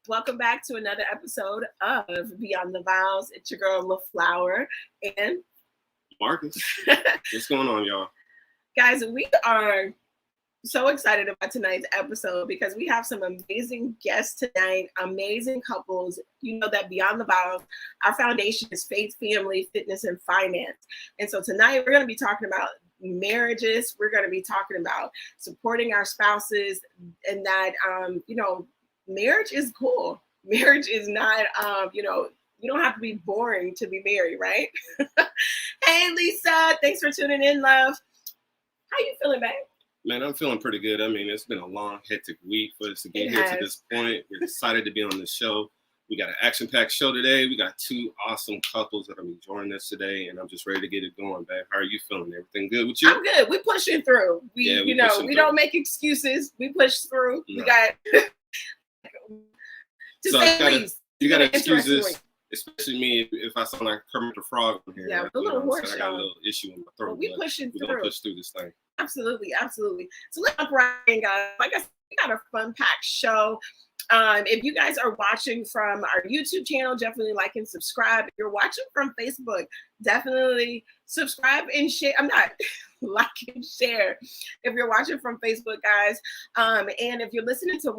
Welcome back to another episode of Beyond the Vowz. It's your girl LaFlower and Marcus. What's going on, y'all? Guys, we are so excited about tonight's episode because we have some amazing guests tonight, amazing couples. You know that Beyond the Vowz, our foundation is faith, family, fitness, and finance. And so tonight we're going to be talking about marriages. We're going to be talking about supporting our spouses and that, marriage is cool. Marriage is not, you don't have to be boring to be married, right? Hey, Lisa, thanks for tuning in, love. How you feeling, babe? Man, I'm feeling pretty good. I mean, it's been a long, hectic week for us to get here to this point. We're excited to be on the show. We got an action-packed show today. We got two awesome couples that are going to be joining us today, and I'm just ready to get it going, babe. How are you feeling? Everything good with you? I'm good. We're pushing through. We don't make excuses. We push through. No. We got... You got to excuse this, especially me if I sound like Kermit the Frog in here. Yeah, a little hoarse. I got a little issue in my throat. Well, we're pushing through. We're going to push through this thing. Absolutely. So let's jump right in, guys. Like I said, we got a fun-packed show. If you guys are watching from our YouTube channel, definitely like and subscribe. If you're watching from Facebook, definitely subscribe and share. I'm not like and share if you're watching from Facebook, guys. And if you're listening to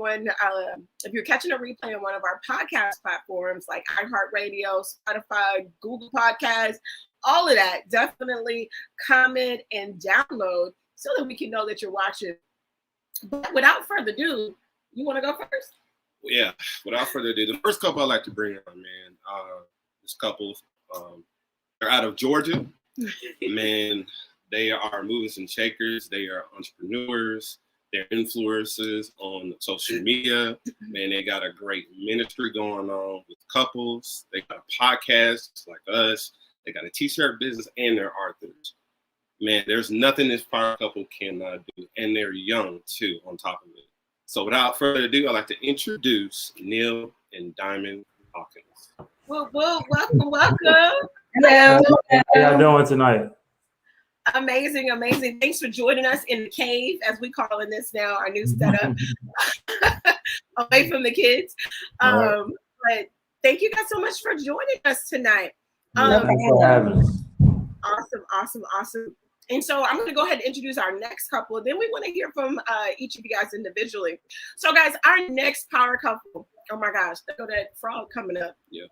if you're catching a replay on one of our podcast platforms like iHeartRadio, Spotify, Google Podcasts, all of that, definitely comment and download so that we can know that you're watching. But without further ado, you want to go first? Yeah, without further ado, the first couple I'd like to bring on, man, this couple, they're out of Georgia. Man, they are movers and shakers. They are entrepreneurs. They're influencers on social media. Man, they got a great ministry going on with couples. They got a podcast just like us. They got a t-shirt business, and they're authors. Man, there's nothing this fine couple cannot do, and they're young, too, on top of it. So without further ado, I'd like to introduce Neil and Diamond Hawkins. Well, welcome. Hello. How y'all doing tonight? Amazing. Thanks for joining us in the cave, as we calling this now, our new setup, away from the kids. But thank you guys so much for joining us tonight. Thanks for having us. Awesome. And so I'm going to go ahead and introduce our next couple. Then we want to hear from each of you guys individually. So, guys, our next power couple. Oh, my gosh. Look at that frog coming up. Yeah.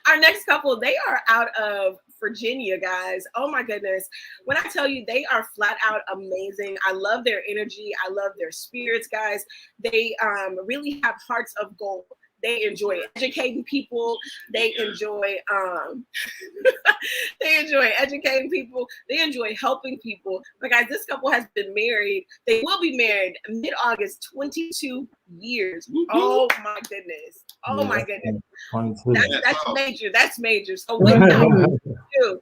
Our next couple, they are out of Virginia, guys. Oh, my goodness. When I tell you they are flat out amazing. I love their energy. I love their spirits, guys. They really have hearts of gold. They enjoy educating people. They enjoy educating people. They enjoy helping people. But guys, this couple has been married. They will be married mid-August, 22 years. Oh my goodness. My goodness. That's major. So without you,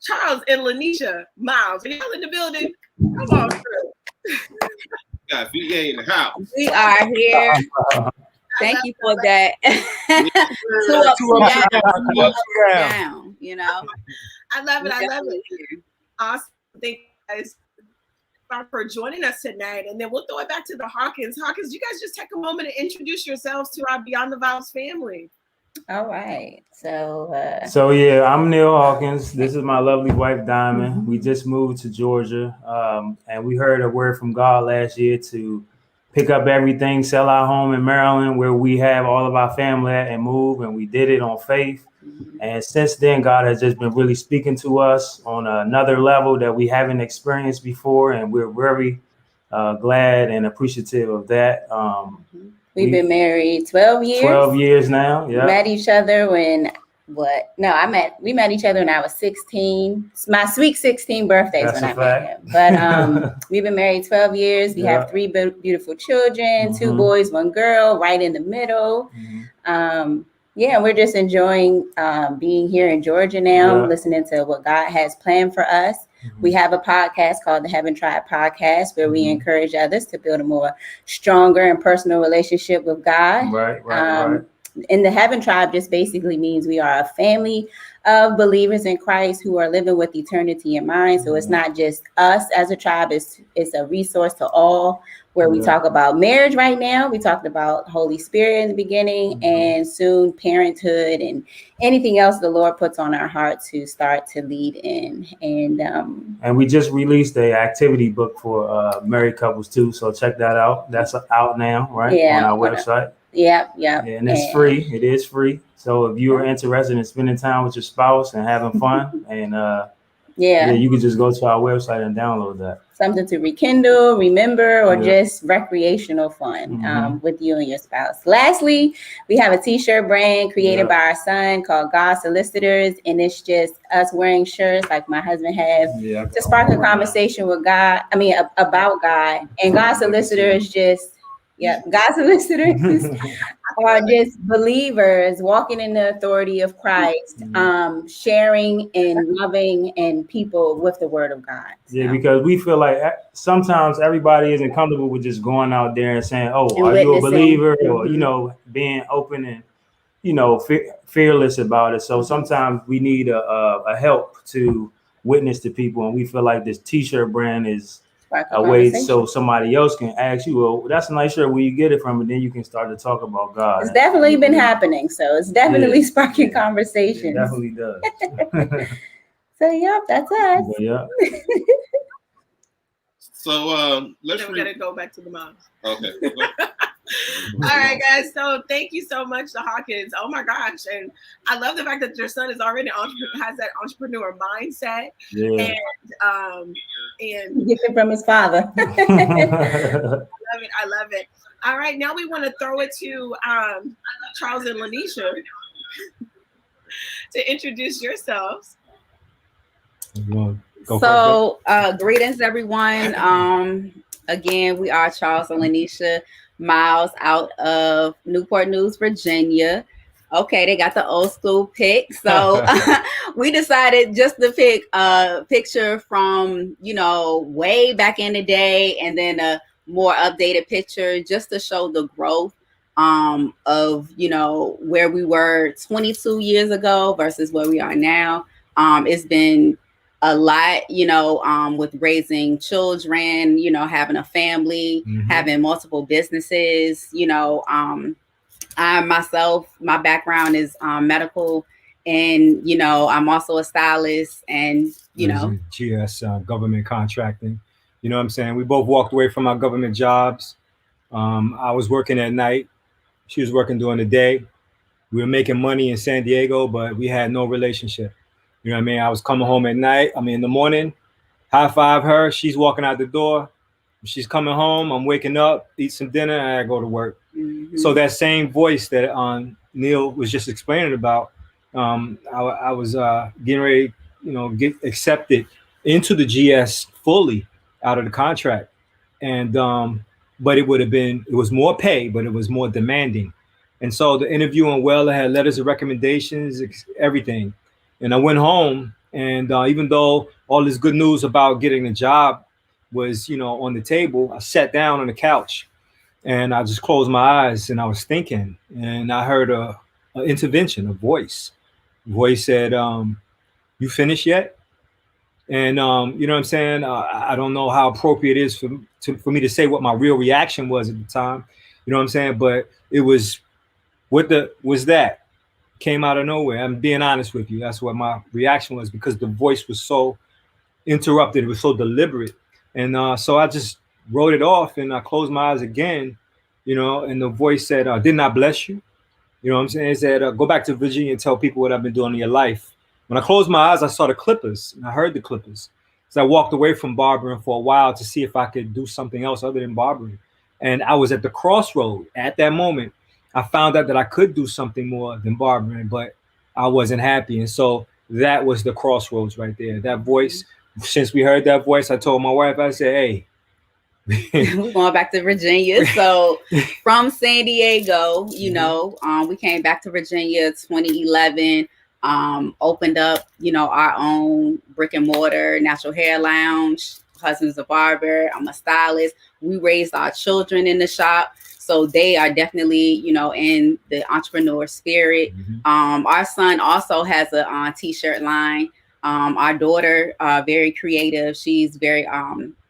Charles and Lenisha Miles, are y'all in the building? Come on through. Got VA in the house. We are here. Thank you for that. Two up down, you know. I love it. Awesome. Thank you guys for joining us tonight. And then we'll throw it back to the Hawkins. Hawkins, you guys just take a moment to introduce yourselves to our Beyond the Vowz family. All right. So yeah, I'm Neil Hawkins. This is my lovely wife, Diamond. We just moved to Georgia. And we heard a word from God last year to pick up everything, sell our home in Maryland where we have all of our family at and move. And we did it on faith. And since then, God has just been really speaking to us on another level that we haven't experienced before. And we're very glad and appreciative of that. We've been married 12 years. 12 years now. Yeah. Met each other when we met each other when I was 16. It's my sweet 16 birthdays That's when a I fact. met him. But we've been married 12 years. We Yeah. have 3 beautiful children, 2 boys, 1 girl, right in the middle. Yeah, we're just enjoying being here in Georgia now, listening to what God has planned for us. We have a podcast called the Heaven Tribe Podcast, where we encourage others to build a more stronger and personal relationship with God. Right. And the Heaven Tribe just basically means we are a family of believers in Christ who are living with eternity in mind. So it's not just us as a tribe, it's a resource to all, where we talk about marriage right now. We talked about Holy Spirit in the beginning, and soon parenthood and anything else the Lord puts on our heart to start to lead in. And we just released a activity book for married couples too. So check that out. That's out now, right? On our website. Yeah. And it's free. It is free. So if you are interested in spending time with your spouse and having fun, and you can just go to our website and download that. Something to rekindle, remember, or just recreational fun with you and your spouse. Lastly, we have a t-shirt brand created by our son called God Solicitors, and it's just us wearing shirts like my husband have to spark a conversation with God. I mean, about God. And God Solicitors God Solicitors are just believers walking in the authority of Christ, sharing and loving and people with the word of God. Yeah, because we feel like sometimes everybody isn't comfortable with just going out there and saying, "Oh, and are you a believer?" Or being open and fearless about it. So sometimes we need a help to witness to people, and we feel like this T-shirt brand is a way so somebody else can ask you, "Well, that's a nice shirt. Where you get it from?" And then you can start to talk about God. It's definitely been happening, so it's definitely sparking conversations. It definitely does. So that's us. Yeah. So let's. We gotta go back to the moms. Okay. All right, guys. So thank you so much to Hawkins. Oh my gosh, and I love the fact that your son is already has that entrepreneur mindset, and get it from his father. I love it. All right, now we want to throw it to Charles and Lenisha to introduce yourselves. So greetings, everyone. Again, we are Charles and Lenisha Miles out of Newport News, Virginia. Okay, they got the old school pic. So we decided just to pick a picture from, way back in the day, and then a more updated picture just to show the growth of, where we were 22 years ago versus where we are now. It's been a lot, with raising children, having a family, having multiple businesses, I myself, my background is medical, and, I'm also a stylist and, GS government contracting. You know what I'm saying? We both walked away from our government jobs. I was working at night. She was working during the day. We were making money in San Diego, but we had no relationship. You know what I mean? I was coming home at night. In the morning, high five her. She's walking out the door. She's coming home. I'm waking up, eat some dinner, and I go to work. So that same voice that Neil was just explaining about, I was getting ready, get accepted into the GS fully out of the contract. And but it was more pay, but it was more demanding. And so the interview went well. I had letters of recommendations, everything. And I went home, and even though all this good news about getting a job was, on the table, I sat down on the couch and I just closed my eyes and I was thinking, and I heard a intervention, a voice. The voice said, "You finished yet?" And you know what I'm saying? I don't know how appropriate it is for me to say what my real reaction was at the time. You know what I'm saying? But it was, what was that? Came out of nowhere. I'm being honest with you. That's what my reaction was, because the voice was so interrupted. It was so deliberate. And so I just wrote it off, and I closed my eyes again, and the voice said, "Didn't I bless you?" You know what I'm saying? It said, "Go back to Virginia and tell people what I've been doing in your life." When I closed my eyes, I saw the Clippers, and I heard the Clippers. So I walked away from barbering for a while to see if I could do something else other than barbering. And I was at the crossroad. At that moment, I found out that I could do something more than barbering, but I wasn't happy. And so that was the crossroads right there. That voice, since we heard that voice, I told my wife, I said, hey, we're going back to Virginia. So from San Diego, you know, we came back to Virginia 2011, opened up, you know, our own brick and mortar natural hair lounge. Husband's a barber, I'm a stylist. We raised our children in the shop. So they are definitely, you know, in the entrepreneur spirit. Our son also has a t-shirt line. Our daughter, very creative. She's very,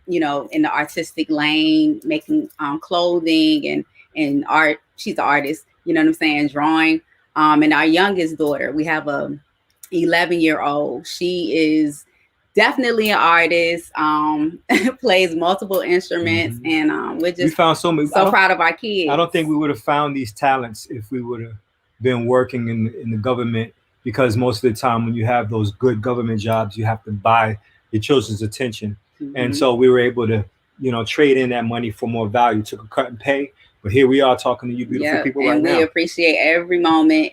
you know, in the artistic lane, making clothing and art. She's an artist, you know what I'm saying, drawing. And our youngest daughter, we have a 11-year-old. She is definitely an artist, plays multiple instruments, and we found so proud of our kids. I don't think we would have found these talents if we would have been working in the government, because most of the time when you have those good government jobs, you have to buy your children's attention. And so we were able to, you know, trade in that money for more value, took a cut and pay. But here we are talking to you beautiful people right now. And we appreciate every moment,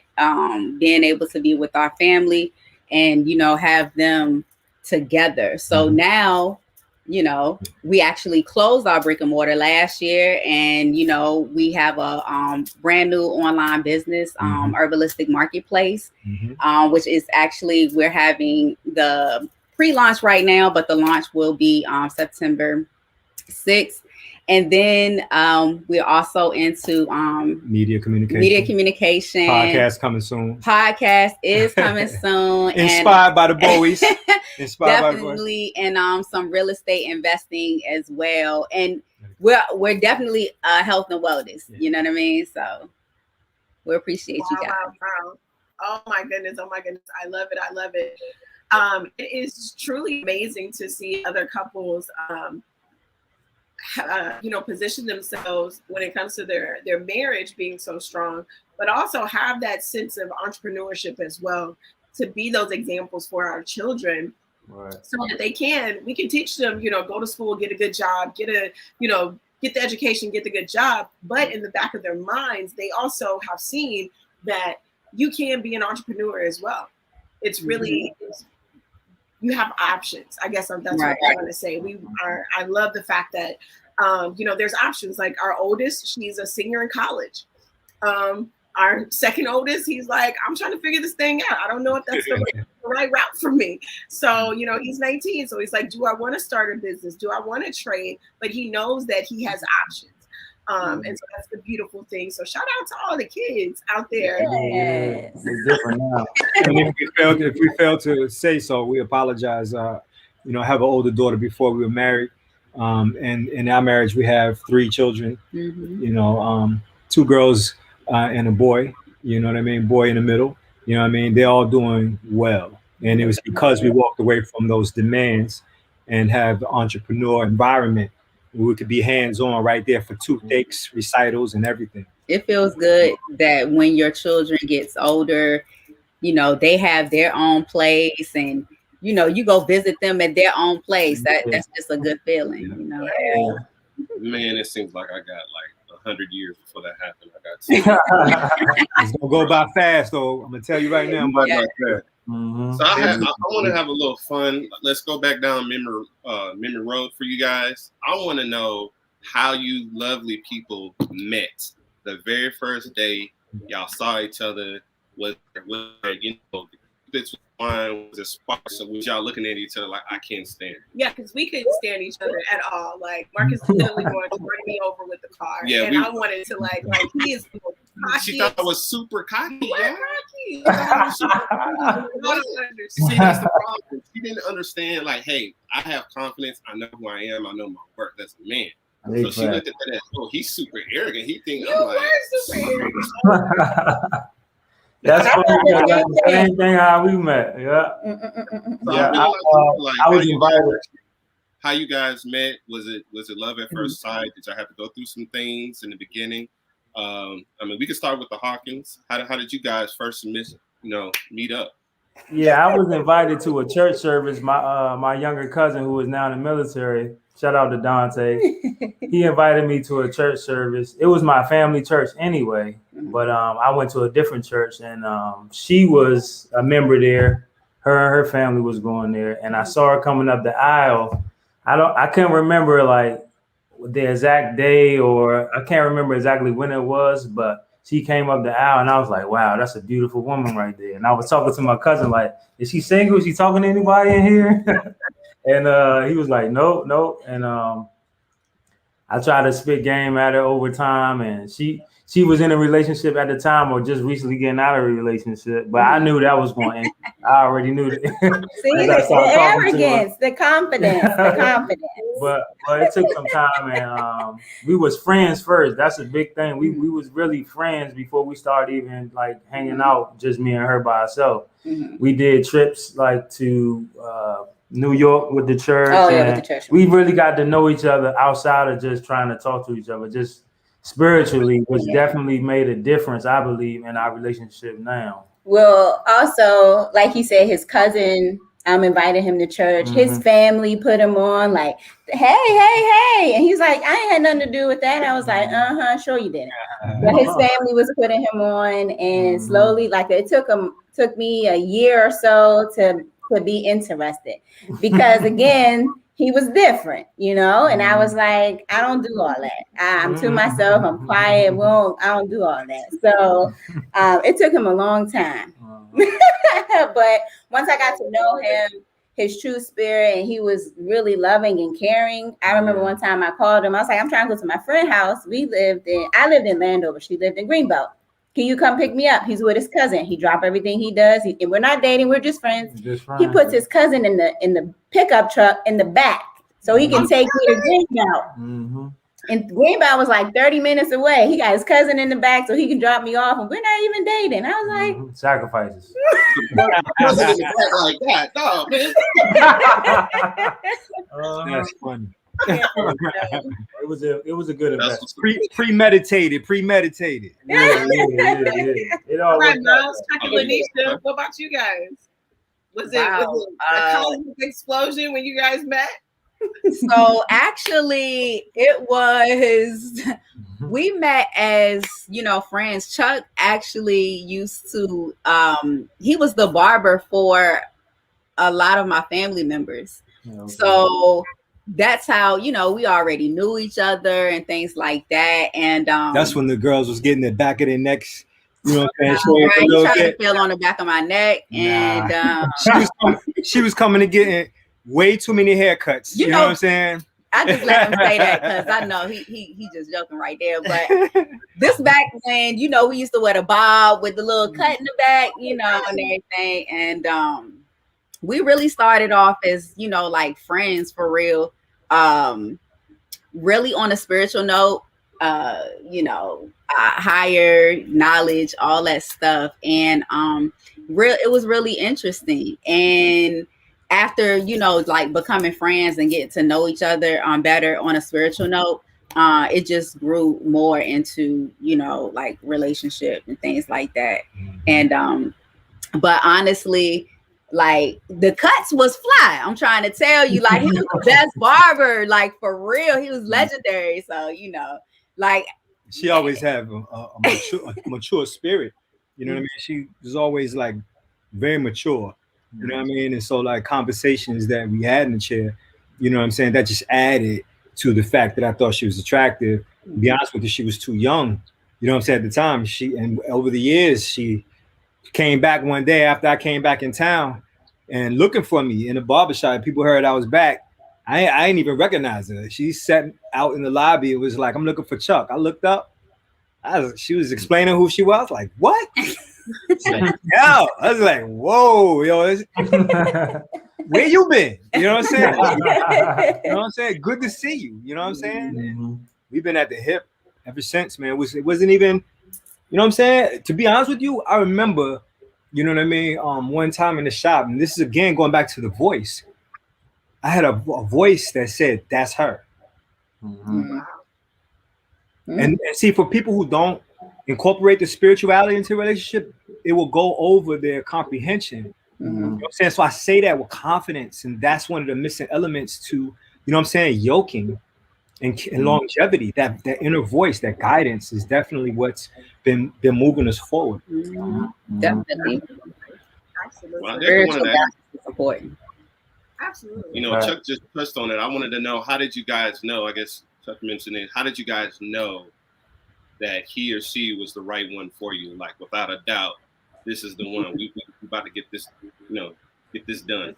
being able to be with our family and, you know, have them together. So now, you know, we actually closed our brick and mortar last year, and, you know, we have a brand new online business, Herbalistic Marketplace, which is actually, we're having the pre-launch right now, but the launch will be September 6th. And then we're also into media communication. Podcast coming soon. Podcast is coming soon. Inspired by the boys. Definitely, and some real estate investing as well. And we're definitely health and wellness. You know what I mean? So we appreciate you guys. Wow. Oh my goodness. I love it. It is truly amazing to see other couples you know, position themselves when it comes to their marriage being so strong, but also have that sense of entrepreneurship as well, to be those examples for our children, so that we can teach them, you know, go to school, get a good job, get the education, get the good job. But in the back of their minds, they also have seen that you can be an entrepreneur as well. It's really, you have options. I guess that's what I want to say. I love the fact that, you know, there's options. Like our oldest, she's a senior in college. Our second oldest, he's like, I'm trying to figure this thing out. I don't know if that's the right route for me. So, you know, he's 19. So he's like, do I want to start a business? Do I want to trade? But he knows that he has options. And so that's the beautiful thing. So shout out to all the kids out there. It's different now. And if we failed to say so, we apologize. You know, I have an older daughter before we were married. And in our marriage, we have 3 children, you know, 2 girls and a boy, you know what I mean? Boy in the middle, you know what I mean? They're all doing well. And it was because we walked away from those demands and have the entrepreneur environment where we could be hands-on right there for toothaches, recitals, and everything. It feels good that when your children gets older, you know, they have their own place, and, you know, you go visit them at their own place. That's just a good feeling, you know? Man, it seems like I got like 100 years before that happened. It's gonna go by fast, though. I'm gonna tell you right now. Like that. So I want to have a little fun. Let's go back down memory road for you guys. I want to know how you lovely people met. The very first day y'all saw each other. Was you know, this wine was a spark. So was y'all looking at each other like, I can't stand? Yeah, because we couldn't stand each other at all. Like Marcus was literally going to bring me over with the car, and I wanted to like he is cocky. She thought I was super cocky. Yeah. See, that's the problem. She didn't understand. Like, hey, I have confidence. I know who I am. I know my work. That's a man. So she looked at that as, oh, he's super arrogant. He thinks I'm like super arrogant. That's the same thing how we met. I was invited. How you guys met? Was it love at first sight? Did y'all have to go through some things in the beginning? I mean, we could start with the Hawkins. How did you guys first meet up? Yeah, I was invited to a church service. My younger cousin, who is now in the military, shout out to Dante. He invited me to a church service. It was my family church anyway. But I went to a different church, and she was a member there. Her and her family was going there, and I saw her coming up the aisle. I can't remember like the exact day, or I can't remember exactly when it was, but she came up the aisle, and I was like, wow, that's a beautiful woman right there. And I was talking to my cousin, like, is she single? Is she talking to anybody in here? And he was like, no. And I tried to spit game at her over time, and she was in a relationship at the time, or just recently getting out of a relationship. But I knew that was going to end. I already knew that. See, the arrogance, the confidence, But it took some time, and we was friends first. That's a big thing. We was really friends before we started even like hanging out, just me and her by ourselves. We did trips like to New York with the church. Oh yeah, with the church. We really got to know each other outside of just trying to talk to each other, just spiritually, which definitely made a difference, I believe, in our relationship now. Well, also, like he said, his cousin invited him to church. His family put him on, like, hey. And he's like, I ain't had nothing to do with that. I was like, sure you didn't. But his family was putting him on, and slowly, like, it took me a year or so to be interested, because again, he was different, you know, and I was like, I don't do all that. I'm to myself, I'm quiet, I don't do all that. So it took him a long time. But once I got to know him, his true spirit, and he was really loving and caring. I remember one time I called him. I was like, I'm trying to go to my friend's house. I lived in Landover. She lived in Greenbelt. Can you come pick me up? He's with his cousin. He dropped everything he does. And we're not dating. We're just friends. He puts his cousin in the pickup truck in the back so he can take me to Greenbelt. And Greenbelt was like 30 minutes away. He got his cousin in the back so he can drop me off, and we're not even dating. I was like, sacrifices. Like that, no, man. That's funny. It was a good investment. Premeditated. Yeah. It all All right, worked out. Miles, Lenisha, what about you guys? Was it a cosmic explosion when you guys met? So actually, it was, we met as, you know, friends. Chuck actually used to, he was the barber for a lot of my family members. Okay. So that's how, you know, we already knew each other and things like that. And that's when the girls was getting the back of their necks. You know what I'm saying? Right, he tried to feel on the back of my neck. And she was coming to get way too many haircuts. You know what I'm saying? I just let him say that because I know he just joking right there. But this back when, you know, we used to wear the bob with the little cut in the back, you know, and everything. And we really started off as, you know, like friends for real. Really on a spiritual note, you know, higher knowledge, all that stuff. And it was really interesting. And after, you know, like becoming friends and getting to know each other better on a spiritual note, it just grew more into, you know, like relationship and things like that. And but honestly, like the cuts was fly. I'm trying to tell you, like, he was the best barber, like for real. He was legendary. So, you know, like she always had a mature spirit. You know what I mean? She was always like very mature. You know what I mean? And so like conversations that we had in the chair, you know what I'm saying, that just added to the fact that I thought she was attractive. To be honest with you, she was too young. You know what I'm saying? At the time, and over the years, she came back one day after I came back in town and looking for me in the barbershop. People heard I was back. I ain't even recognize her. She sat out in the lobby. It was like, I'm looking for Chuck. I looked up. She was explaining who she was. Like, what? I was like, whoa, yo, where you been? You know what I'm saying? You know what I'm saying? Good to see you. You know what I'm saying? And we've been at the hip ever since, man. It wasn't even, you know what I'm saying? To be honest with you, I remember, you know what I mean? One time in the shop, and this is again going back to the voice. I had a voice that said, "That's her." And see, for people who don't incorporate the spirituality into a relationship, it will go over their comprehension. You know what I'm saying? So I say that with confidence, and that's one of the missing elements to, you know what I'm saying, yoking, and longevity. That inner voice, that guidance is definitely what's been moving us forward. Definitely. Absolutely. Well, I definitely wanted to ask, is important. Absolutely. you know, Chuck just touched on it. I wanted to know, how did you guys know? I guess Chuck mentioned it. How did you guys know that he or she was the right one for you? Like, without a doubt, this is the one. We about to get this, you know, get this done.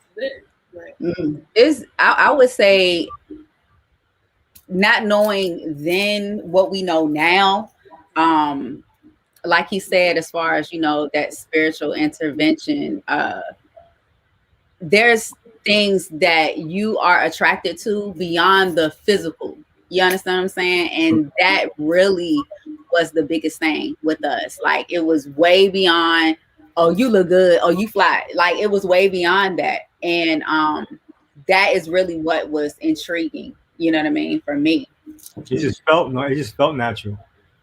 Is I would say, not knowing then what we know now, like he said, as far as, you know, that spiritual intervention, there's things that you are attracted to beyond the physical. You understand what I'm saying? And that really was the biggest thing with us. Like, it was way beyond, oh, you look good, oh, you fly. Like, it was way beyond that. And that is really what was intriguing, you know what I mean, for me. It just felt natural.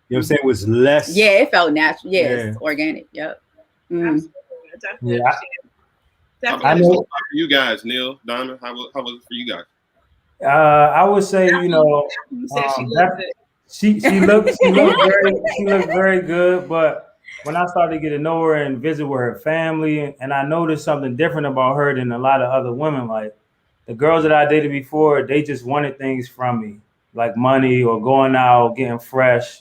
You know what I'm saying? It was less. Yeah, it felt natural. Yeah, it's organic. Yep. Absolutely. Yeah. I know. For you guys, Neil Diamond, how was it for you guys? I would say, you know, she looked very good, but when I started to get to know her and visit with her family, and I noticed something different about her than a lot of other women. Like, the girls that I dated before, they just wanted things from me, like money or going out, getting fresh.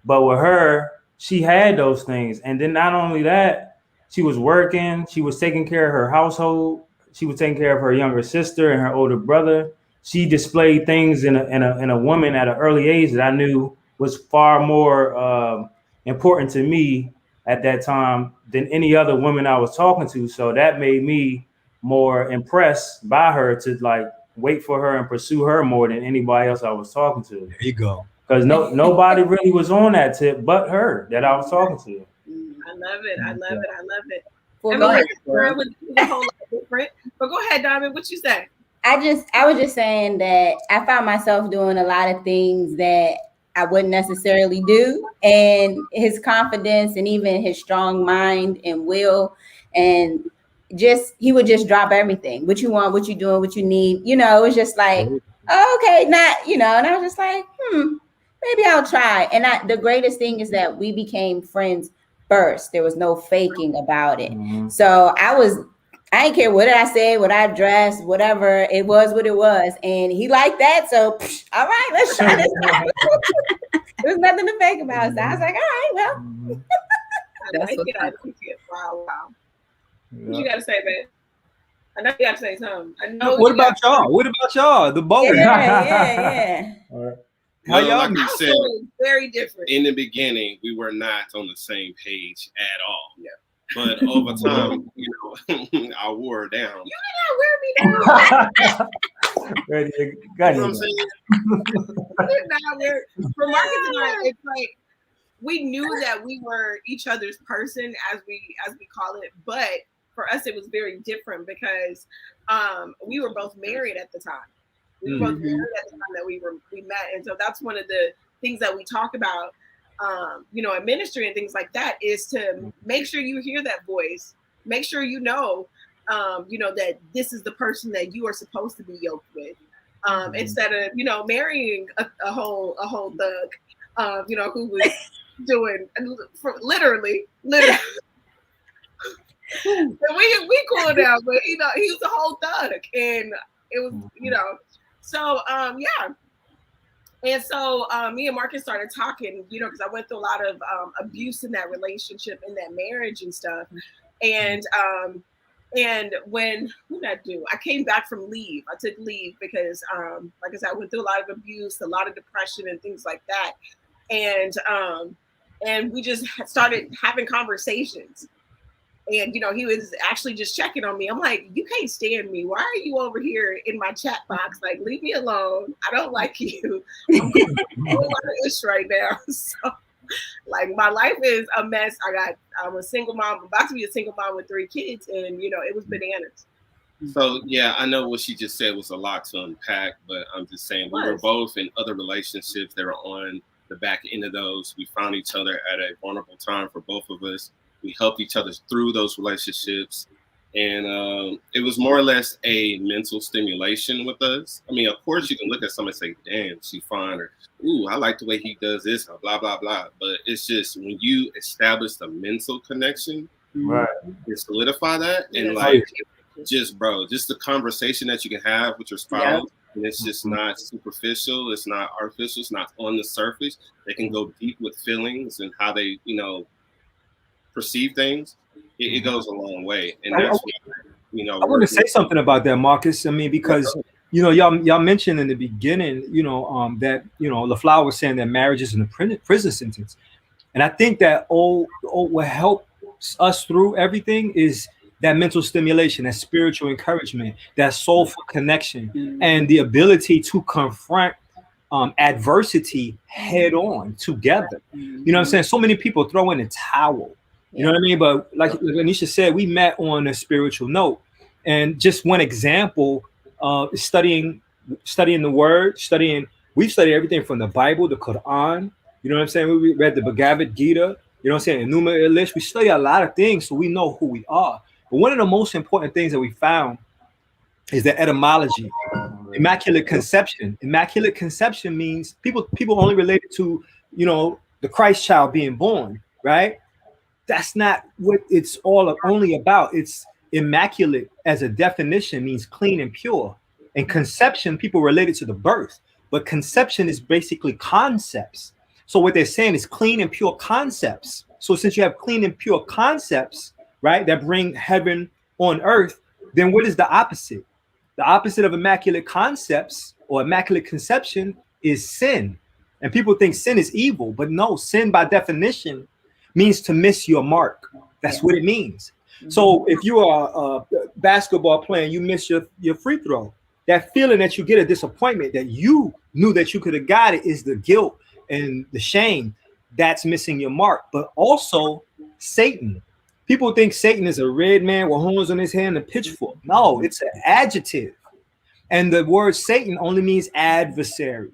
But with her, she had those things. And then not only that, she was working, she was taking care of her household, she was taking care of her younger sister and her older brother. She displayed things in a woman at an early age that I knew was far more important to me at that time than any other woman I was talking to. So that made me more impressed by her to like wait for her and pursue her more than anybody else I was talking to. There you go. Because nobody really was on that tip but her that I was talking to. I love it. I love it. I love it. Well, I mean, girl would do a whole lot different. But go ahead, Diamond. What you say? I was just saying that I found myself doing a lot of things that I wouldn't necessarily do, and his confidence and even his strong mind and will, and he would just drop everything. What you want, what you doing, what you need. You know, it was just like, oh, okay, not, you know, and I was just like, maybe I'll try. And the greatest thing is that we became friends first. There was no faking about it. Mm-hmm. So I didn't care what I said, what I dressed, whatever. It was what it was. And he liked that. So, all right, let's try this out. There's nothing to fake about it. So I was like, all right, well. I like it. Wow. Yeah. What you got to say, man? I know you got to say something. I know. What about y'all? What about y'all? The boat. Yeah. All right. How y'all said, very different. In the beginning, we were not on the same page at all. Yeah. But over time, you know, I wore her down. You did not wear me down. You know what I'm saying? For Marcus and I, it's like we knew that we were each other's person, as we call it. But for us, it was very different because we were both married at the time. We were both married at the time that we met, and so that's one of the things that we talk about, you know, in ministry and things like that, is to make sure you hear that voice, make sure you know that this is the person that you are supposed to be yoked with, instead of, you know, marrying a whole thug, you know, who was doing literally. And we cooled down, but you know, he was a whole thug, and it was, you know. So, yeah. And so me and Marcus started talking, you know, because I went through a lot of abuse in that relationship, in that marriage and stuff. And when, what did I do? I came back from leave. I took leave because, like I said, I went through a lot of abuse, a lot of depression and things like that. And we just started having conversations. And, you know, he was actually just checking on me. I'm like, you can't stand me. Why are you over here in my chat box? Like, leave me alone. I don't like you. I'm going through a lot of ish right now. So, like, my life is a mess. I'm a single mom. I'm about to be a single mom with 3 kids. And, you know, it was bananas. So, yeah, I know what she just said was a lot to unpack. But I'm just saying, we were both in other relationships that were on the back end of those. We found each other at a vulnerable time for both of us. We helped each other through those relationships. And it was more or less a mental stimulation with us. I mean, of course, you can look at someone and say, damn, she fine, or, ooh, I like the way he does this, or blah, blah, blah. But it's just when you establish the mental connection, Right. you solidify that. And Yes. like, just, bro, just the conversation that you can have with your spouse, and it's just not superficial, it's not artificial, it's not on the surface. They can go deep with feelings and how they, you know, perceive things. It goes a long way. And that's what, you know, I want to say something about that, Marcus. I mean, because you know, y'all mentioned in the beginning, you know, that, you know, LaFlower was saying that marriage is a prison sentence, and I think that what helps us through everything is that mental stimulation, that spiritual encouragement, that soulful connection, and the ability to confront adversity head on together. You know what I'm saying? So many people throw in a towel. You know what I mean? But like Lenisha said, we met on a spiritual note. And just one example, studying the word, we've studied everything from the Bible, the Quran. You know what I'm saying? We read the Bhagavad Gita, you know what I'm saying? Enuma Elish. We study a lot of things so we know who we are. But one of the most important things that we found is the etymology. Immaculate conception. Immaculate conception means people only relate it to, you know, the Christ child being born, right? That's not what it's all only about. It's immaculate as a definition means clean and pure. And conception, people relate it to the birth, but conception is basically concepts. So what they're saying is clean and pure concepts. So since you have clean and pure concepts, right, that bring heaven on earth, then what is the opposite? The opposite of immaculate concepts or immaculate conception is sin. And people think sin is evil, but no, sin by definition means to miss your mark. That's what it means. So if you are a basketball player and you miss your free throw, that feeling that you get a disappointment that you knew that you could have got it is the guilt and the shame. That's missing your mark. But also Satan. People think Satan is a red man with horns on his head and a pitchfork. No, it's an adjective. And the word Satan only means adversary.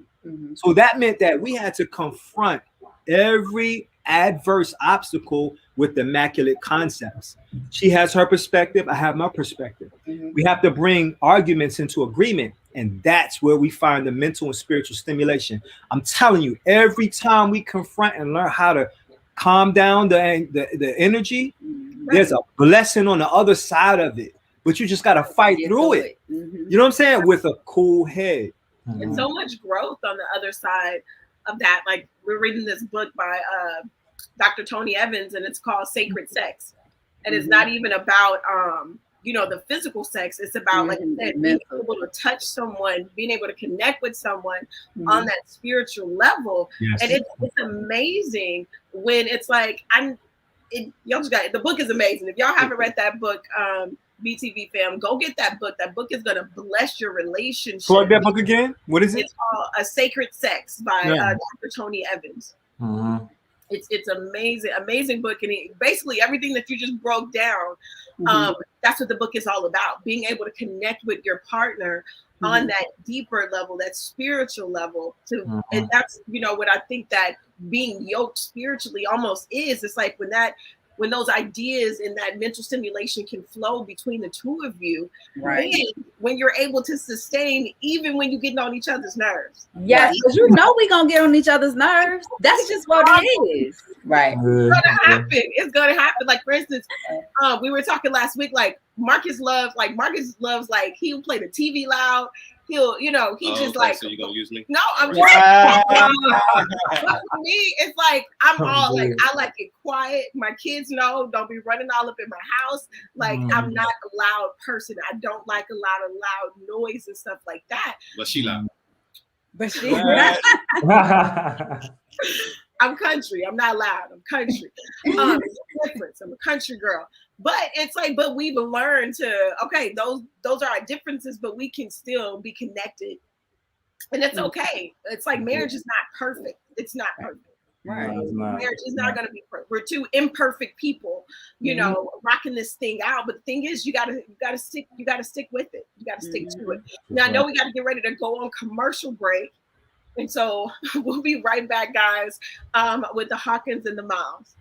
So that meant that we had to confront every adverse obstacle with immaculate concepts. She has her perspective, I have my perspective. We have to bring arguments into agreement, and that's where we find the mental and spiritual stimulation. I'm telling you, every time we confront and learn how to calm down the energy, there's a blessing on the other side of it, but you just got to fight through it. You know what I'm saying? With a cool head. And so much growth on the other side of that. Like, we're reading this book by Dr. Tony Evans, and it's called Sacred Sex. And it's not even about you know, the physical sex. It's about, like I said, being able to touch someone, being able to connect with someone on that spiritual level. And it's amazing when it's like, y'all just got it. The book is amazing. If y'all haven't read that book, BTV fam, go get that book. That book is gonna bless your relationship. Plug that book again. What is it? It's called A Sacred Sex by Dr. Tony Evans. It's amazing book, and basically everything that you just broke down. That's what the book is all about: being able to connect with your partner on that deeper level, that spiritual level. And that's, you know, what I think that being yoked spiritually almost is. It's like when those ideas and that mental stimulation can flow between the two of you, then when you're able to sustain, even when you're getting on each other's nerves. Yes, because you know we're going to get on each other's nerves. That's just what it is. Right. It's going to happen. It's going to happen. Like, for instance, we were talking last week, like, Marcus loves, like, he'll play the TV loud. He'll, you know, just like. So you gonna use me? No, I'm just. But for me, it's like I'm all like, I like it quiet. My kids know, don't be running all up in my house. Like, I'm not a loud person. I don't like a lot of loud noise and stuff like that. But she loud. But she. I'm country. I'm not loud. I'm country. It's a difference. I'm a country girl. But it's like, but we've learned to, okay, those are our differences, but we can still be connected. And it's okay. It's like marriage is not perfect. It's not perfect. Right. Marriage is not going to be perfect. We're two imperfect people, you know, rocking this thing out. But the thing is, you gotta stick with it. You gotta stick to it. Now, I know we gotta get ready to go on commercial break. And so we'll be right back, guys, with the Hawkins and the Miles.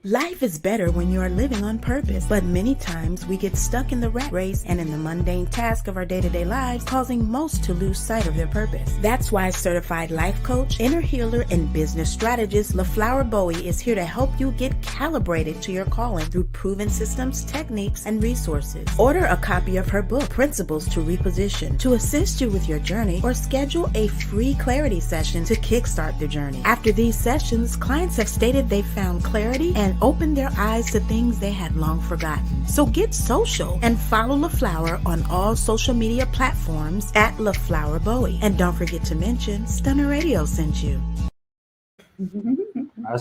Life is better when you are living on purpose, but many times we get stuck in the rat race and in the mundane task of our day-to-day lives, causing most to lose sight of their purpose. That's why certified life coach, inner healer, and business strategist LaFlower Bowie is here to help you get calibrated to your calling through proven systems, techniques, and resources. Order a copy of her book, Principles to Reposition, to assist you with your journey, or schedule a free clarity session to kickstart the journey. After these sessions, clients have stated they found clarity and opened their eyes to things they had long forgotten. So get social and follow LaFlower on all social media platforms at LaFlower Bowie. And don't forget to mention Stunner Radio sent you.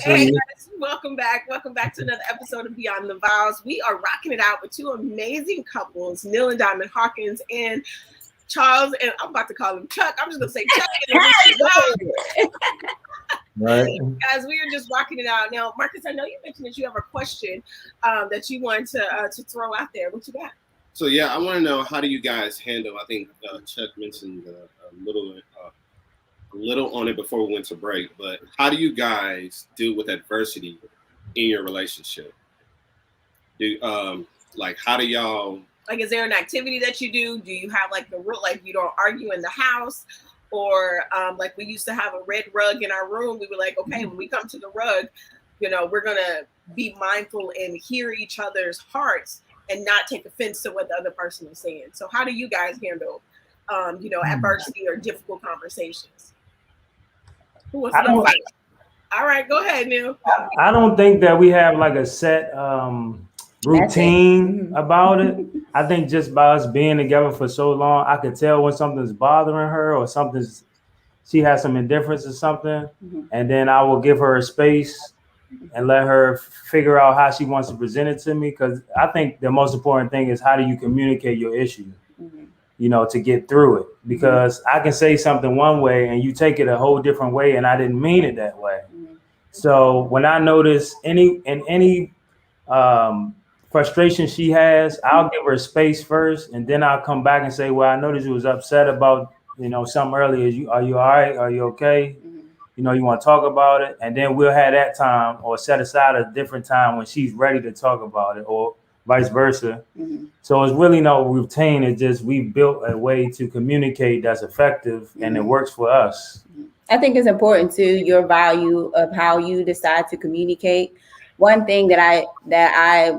Hey guys, welcome back. Welcome back to another episode of Beyond the Vowz. We are rocking it out with two amazing couples, Neil and Diamond Hawkins and Charles, and I'm about to call him Chuck. I'm just gonna say Chuck. And Right. Guys, we are just rocking it out. Now, Marcus, I know you mentioned that you have a question that you want to throw out there. What you got? So yeah, I want to know, how do you guys handle? I think Chuck mentioned a little on it before we went to break, but how do you guys deal with adversity in your relationship? How do y'all? Like, is there an activity that you do? Do you have like the rule, like you don't argue in the house? Or like we used to have a red rug in our room. We were like, okay, when we come to the rug, we're going to be mindful and hear each other's hearts and not take offense to what the other person is saying. So how do you guys handle, adversity or difficult conversations? Who wants to go first? All right, go ahead, Neil. I don't think that we have like a set routine about it. I think just by us being together for so long, I could tell when something's bothering her or she has some indifference or something. And then I will give her a space and let her figure out how she wants to present it to me. Because I think the most important thing is, how do you communicate your issue, to get through it? Because I can say something one way and you take it a whole different way, and I didn't mean it that way. So when I notice any frustration she has, I'll give her space first, and then I'll come back and say, well, I noticed you was upset about, something earlier. Are you all right? Are you okay? You want to talk about it, and then we'll have that time, or set aside a different time when she's ready to talk about it, or vice versa. So it's really no routine. It's just we built a way to communicate that's effective, and it works for us. I think it's important too, your value of how you decide to communicate. One thing that I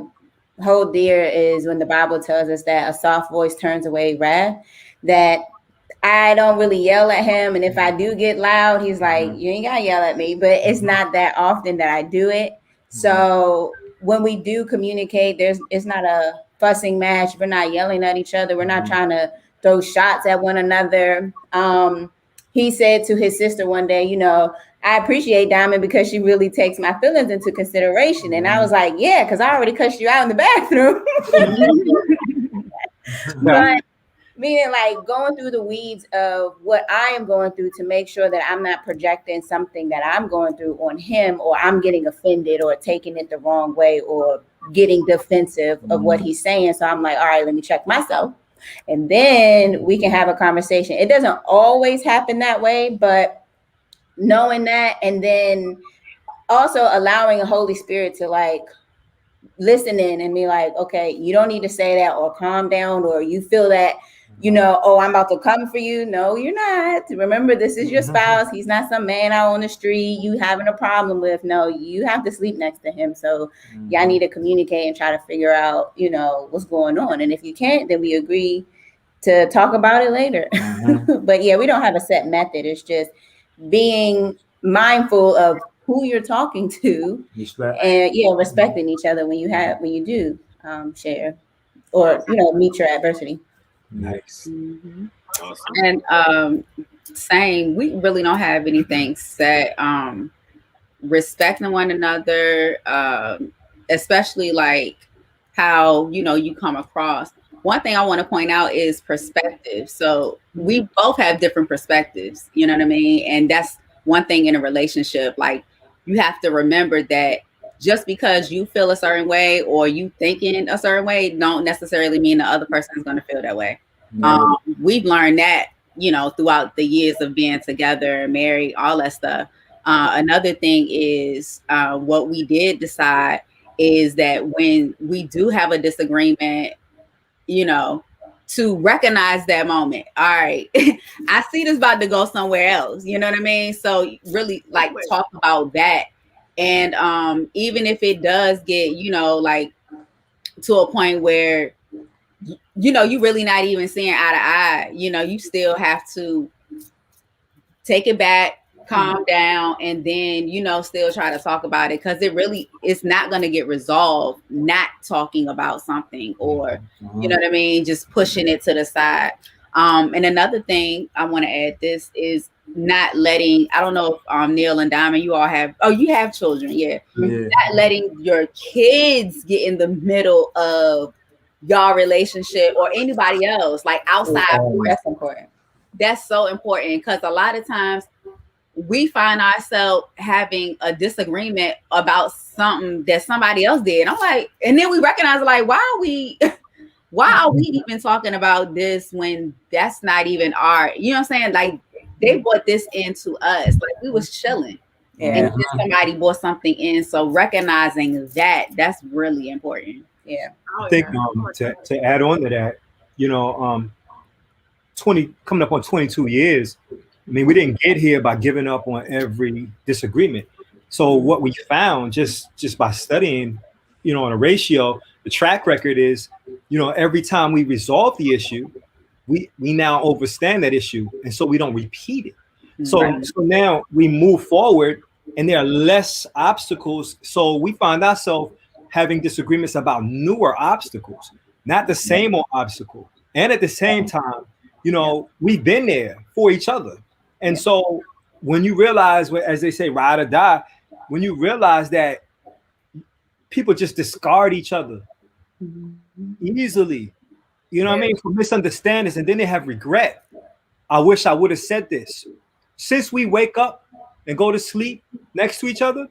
hold dear is when the Bible tells us that a soft voice turns away wrath, that I don't really yell at him. And if I do get loud, he's like, you ain't gotta yell at me, but it's not that often that I do it. So when we do communicate, it's not a fussing match. We're not yelling at each other. We're not trying to throw shots at one another. He said to his sister one day, I appreciate Diamond because she really takes my feelings into consideration. And I was like, yeah, because I already cussed you out in the bathroom. But meaning like going through the weeds of what I am going through to make sure that I'm not projecting something that I'm going through on him, or I'm getting offended or taking it the wrong way or getting defensive of what he's saying. So I'm like, all right, let me check myself. And then we can have a conversation. It doesn't always happen that way, but knowing that, and then also allowing the Holy Spirit to like listen in and be like, okay, you don't need to say that, or calm down, or you feel that, oh, I'm about to come for you. No, you're not. Remember, this is your spouse. He's not some man out on the street you having a problem with. No, you have to sleep next to him. So y'all need to communicate and try to figure out, what's going on. And if you can't, then we agree to talk about it later. But yeah, we don't have a set method. It's just being mindful of who you're talking to, and respecting each other when you do share or meet your adversity. Nice. Awesome. And same, we really don't have anything set. Respecting one another, especially like how you come across. One thing I want to point out is perspective. So we both have different perspectives, you know what I mean? And that's one thing in a relationship. Like, you have to remember that just because you feel a certain way or you thinking a certain way don't necessarily mean the other person is going to feel that way. We've learned that, throughout the years of being together, married, all that stuff. Another thing is what we did decide is that when we do have a disagreement, you know, to recognize that moment. All right, I see this about to go somewhere else. You know what I mean? So really like talk about that. And even if it does get, you know, like to a point where, you know, you really not even seeing eye to eye, you know, you still have to take it back, calm down, and then, you know, still try to talk about it, because it's not going to get resolved not talking about something, or you know what I mean, just pushing it to the side. And another thing I want to add this is not letting, I don't know if Neil and Diamond, you all have, you have children, not letting your kids get in the middle of y'all relationship or anybody else, like outside. That's important. That's so important, because a lot of times we find ourselves having a disagreement about something that somebody else did. I'm like, and then we recognize, like, why are we even talking about this when that's not even our, you know what I'm saying? Like, they brought this into us, like we was chilling, and then somebody brought something in. So recognizing that's really important. Yeah. I think to add on to that, you know, coming up on 22 years. I mean, we didn't get here by giving up on every disagreement. So what we found just by studying, you know, on a ratio, the track record is, you know, every time we resolve the issue, we now understand that issue, and so we don't repeat it. So now we move forward, and there are less obstacles. So we find ourselves having disagreements about newer obstacles, not the same old obstacle. And at the same time, you know, we've been there for each other. And so when you realize, as they say, ride or die, when you realize that people just discard each other easily, you know what I mean, for misunderstandings, and then they have regret. I wish I would have said this. Since we wake up and go to sleep next to each other,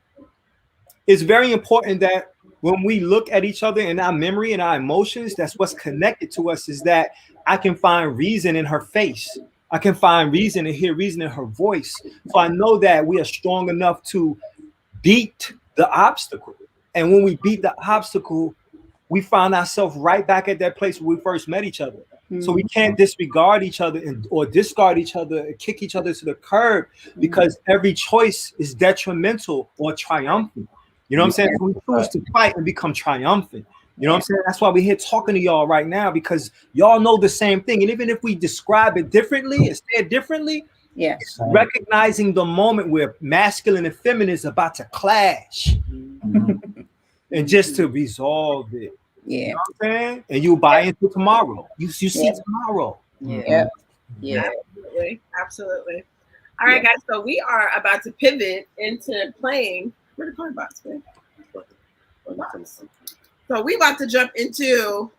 it's very important that when we look at each other in our memory and our emotions, that's what's connected to us, is that I can find reason in her face. I can find reason and hear reason in her voice. So I know that we are strong enough to beat the obstacle. And when we beat the obstacle, we find ourselves right back at that place where we first met each other. So we can't disregard each other or discard each other and kick each other to the curb, because every choice is detrimental or triumphant. You know what I'm saying? So we choose to fight and become triumphant. You know what I'm saying? That's why we're here talking to y'all right now, because y'all know the same thing. And even if we describe it differently and say it differently, recognizing the moment where masculine and feminine is about to clash and just to resolve it. You know what I'm saying? And you buy into tomorrow. You see tomorrow. Absolutely. All right, guys. So we are about to pivot into playing. Where the card box, man? So we about to jump into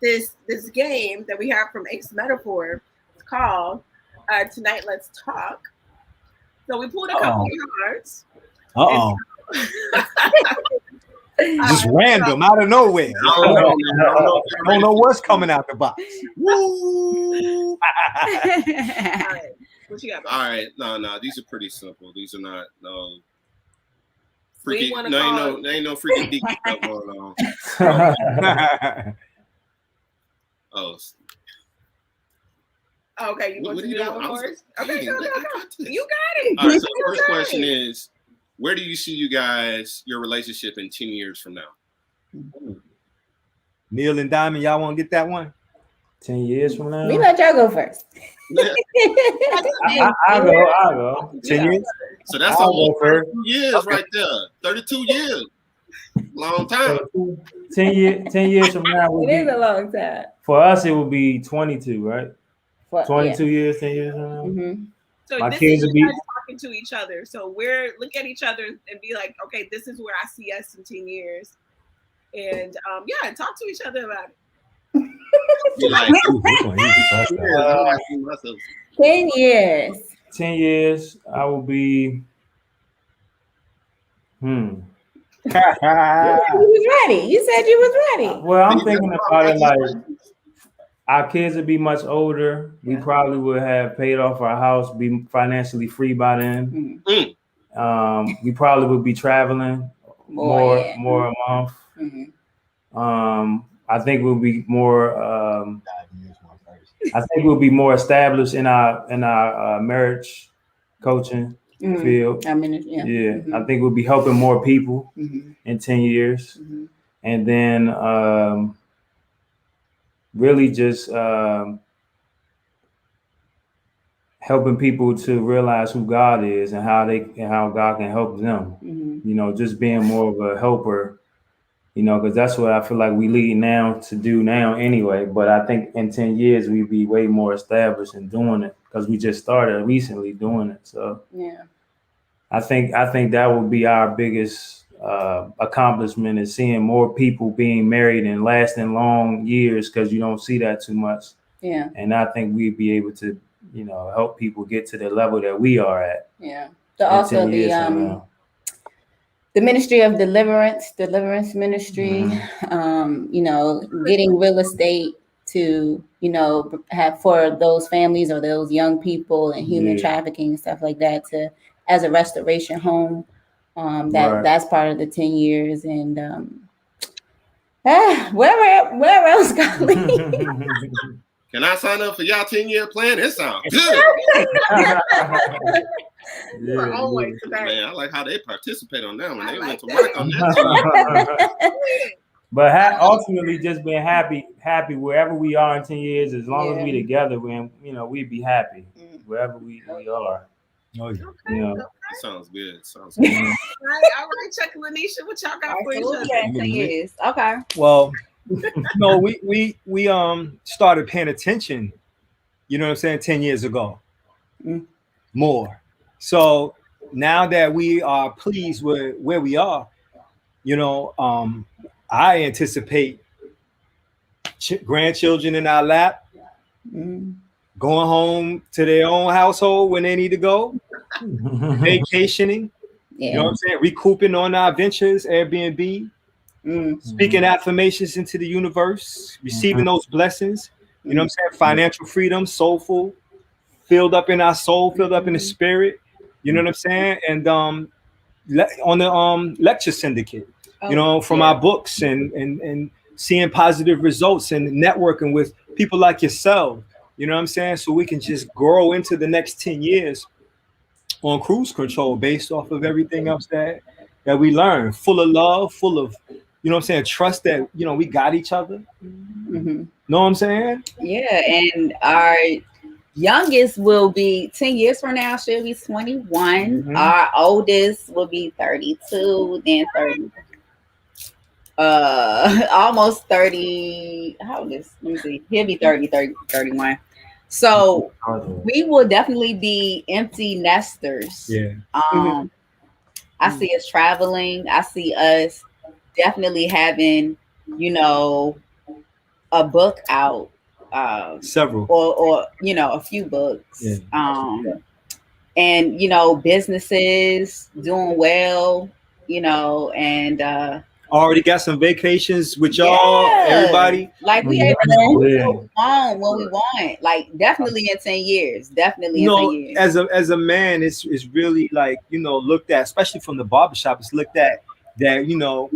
this game that we have from Ace Metaphor. It's called Tonight Let's Talk. So we pulled a couple of cards. Just random, out of nowhere. I don't know what's coming out the box. Woo! All right. What you got, bro? All right. No, these are pretty simple. These are not freaky. Ain't no freaky deaky stuff going on. Okay, you want to do that one first? Okay, go. You got it. All right, so the first question is, where do you see your relationship in 10 years from now? Neil and Diamond, y'all want to get that one? 10 years from now? We let y'all go first. I'll go. 10 years? So that's a whole 32 years right there. 32 years. Long time. 10 years from now. It is a long time. For us, it will be 22, right? 22 years, 10 years from now. Mm-hmm. So my this kids is will be talking to each other. So look at each other and be like, okay, this is where I see us in 10 years. And talk to each other about it. 10 years. 10 years, I will be. You was ready. You said you was ready. Well, I'm thinking about it like our kids would be much older. We probably would have paid off our house, be financially free by then. We probably would be traveling more yeah. a month. Mhm. I think we'll be more. I think we'll be more established in our marriage coaching Mhm. field. I mean, yeah. Yeah, I think we'll be helping more people in 10 years, and then really just helping people to realize who God is and how God can help them. You know, just being more of a helper. You know, because that's what I feel like we lead now to do now anyway. But I think in 10 years we'd be way more established in doing it because we just started recently doing it. So Yeah. I think that would be our biggest accomplishment is seeing more people being married and lasting long years because you don't see that too much. Yeah. And I think we'd be able to, you know, help people get to the level that we are at. Yeah. So also the ministry of deliverance ministry, you know, getting real estate to, you know, have for those families or those young people and human trafficking and stuff like that to as a restoration home. That's part of the 10 years. And where else, Golly? Can I sign up for y'all 10-year plan? It sounds good. Man, I like how they participate on that when they went to work on that. But ultimately, just being happy wherever we are in 10 years, as long as we together, we'd be happy wherever we are. Oh, yeah. You know. Sounds good. All right. Check Lenisha. What y'all got for each other? 10 years. Okay. Well, no, we started paying attention. You know what I'm saying? 10 years ago, more. So now that we are pleased with where we are, you know, I anticipate grandchildren in our lap, going home to their own household when they need to go, vacationing, you know what I'm saying, recouping on our ventures, Airbnb, speaking affirmations into the universe, receiving those blessings, you know what I'm saying, financial freedom, soulful, filled up in our soul, filled up in the spirit, you know what I'm saying, and on the lecture syndicate, you know, from our books and seeing positive results and networking with people like yourself, you know what I'm saying? So we can just grow into the next 10 years on cruise control based off of everything else that we learn, full of love, full of, you know what I'm saying, trust that, you know, we got each other. Know what I'm saying? Yeah, and our youngest will be 10 years from now, she'll be 21. Our oldest will be 32, then 30. Almost 30. How old is? Let me see. He'll be 30, 31. So we will definitely be empty nesters. Yeah. I see us traveling. I see us definitely having, you know, a book out. Several. Or you know, a few books. And you know, businesses doing well, you know, and already got some vacations with y'all, everybody. Like we able to go on when we want. Like definitely in 10 years. Definitely in 10 years. As a man, it's really like, you know, looked at, especially from the barbershop, it's looked at that, you know,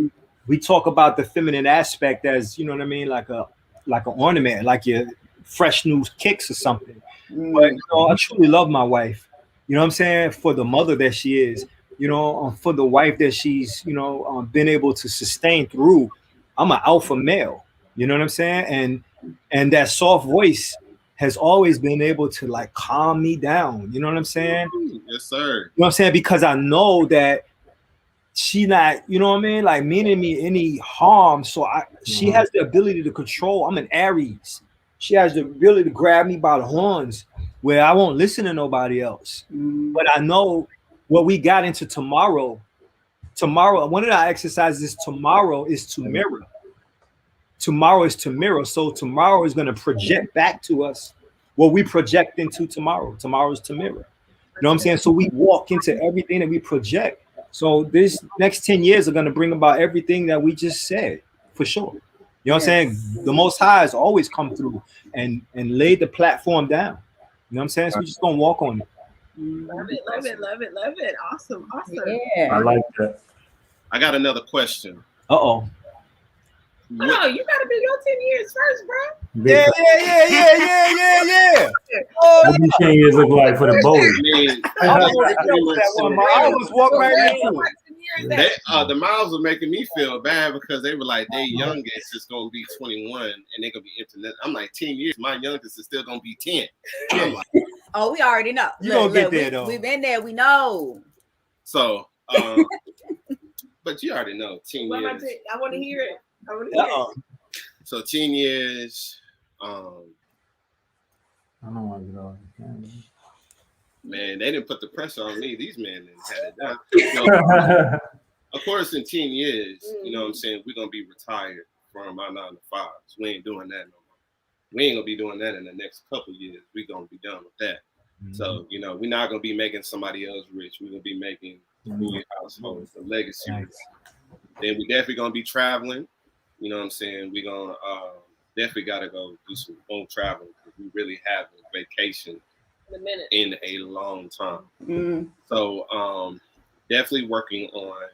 we talk about the feminine aspect as, you know what I mean, like an ornament, like your fresh new kicks or something. But you know, I truly love my wife. You know what I'm saying? For the mother that she is. You know, for the wife that she's, you know, been able to sustain through. I'm an alpha male, you know what I'm saying? And that soft voice has always been able to like calm me down. You know what I'm saying? Yes, sir. You know what I'm saying? Because I know that she not, you know what I mean? Like meaning me any harm. So she has the ability to control. I'm an Aries. She has the ability to grab me by the horns where I won't listen to nobody else. But I know what we got into tomorrow, one of our exercises tomorrow is to mirror. Tomorrow is to mirror. So tomorrow is going to project back to us what we project into tomorrow. Tomorrow is to mirror. You know what I'm saying? So we walk into everything that we project. So this next 10 years are going to bring about everything that we just said, for sure. You know what I'm saying? The Most High has always come through and laid the platform down. You know what I'm saying? So we're just going to walk on it. Love it. Awesome. Yeah. I like that. I got another question. Uh-oh. No, you gotta do your 10 years first, bro. Yeah. Oh, What do 10 years look like for the boys? I I almost walked right into it. The Miles were making me feel bad because they were like, their youngest is gonna be 21 and they're gonna be internet. I'm like, 10 years, my youngest is still gonna be 10. I'm like, oh, we already know. You gonna get there though. We've been there, we know. So but you already know 10 years. I want to hear it. So 10 years. I don't want to get off the camera. Man, they didn't put the pressure on me. These men didn't had it down. So, of course, in 10 years, you know what I'm saying, we're gonna be retired from our 9 to 5s. We ain't doing that no more. We ain't gonna be doing that in the next couple years. We're gonna be done with that. So, you know, we're not gonna be making somebody else rich. We're gonna be making new households, the legacy. Then we definitely gonna be traveling. You know what I'm saying? We're gonna definitely gotta go do some home traveling because we really have a vacation in a long time. So definitely working on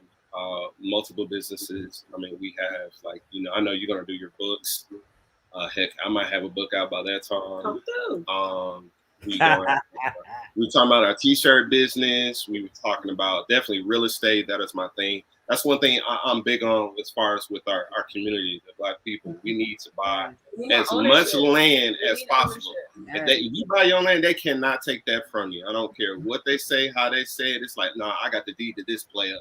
multiple businesses. I mean, we have like, you know, I know you're gonna do your books. Heck, I might have a book out by that time. We were talking about our t-shirt business. We were talking about definitely real estate. That is my thing. That's one thing I'm big on as far as with our community, the Black people. We need to buy as much land as possible. If you buy your land, they cannot take that from you. I don't care what they say, how they say it. It's like, nah, I got the deed to this player.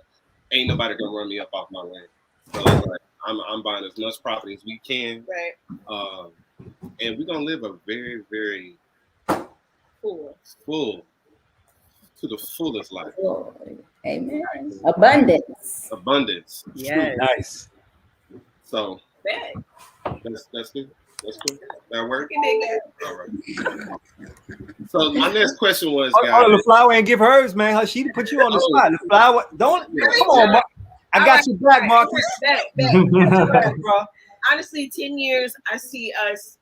Ain't nobody gonna run me up off my land. So it's like, I'm buying as much property as we can. Right. And we're gonna live a very, very full to the fullest life. Amen. Abundance. Yes. Nice. So that's good. That's good. That work? All right. So my next question was, LaFlower ain't give hers, man. She put you on the spot. LaFlower, don't come on, I got you back, Marcus. Honestly, 10 years, I see us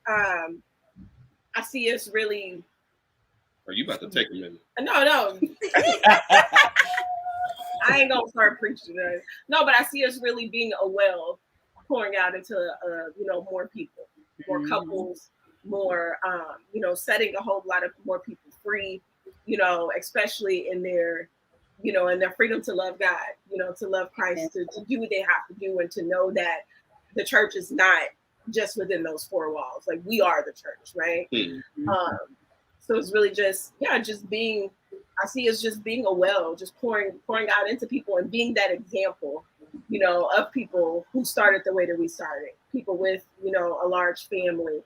really. Are you about to take a minute? No. I ain't gonna start preaching today. No, but I see us really being a well pouring out into more people, more couples, more setting a whole lot of more people free, especially in their freedom to love God, to love Christ, to do what they have to do, and to know that the church is not just within those four walls. Like, we are the church, right? So it's really just being, I see us just being a well, just pouring out into people and being that example, of people who started the way that we started, people with, a large family.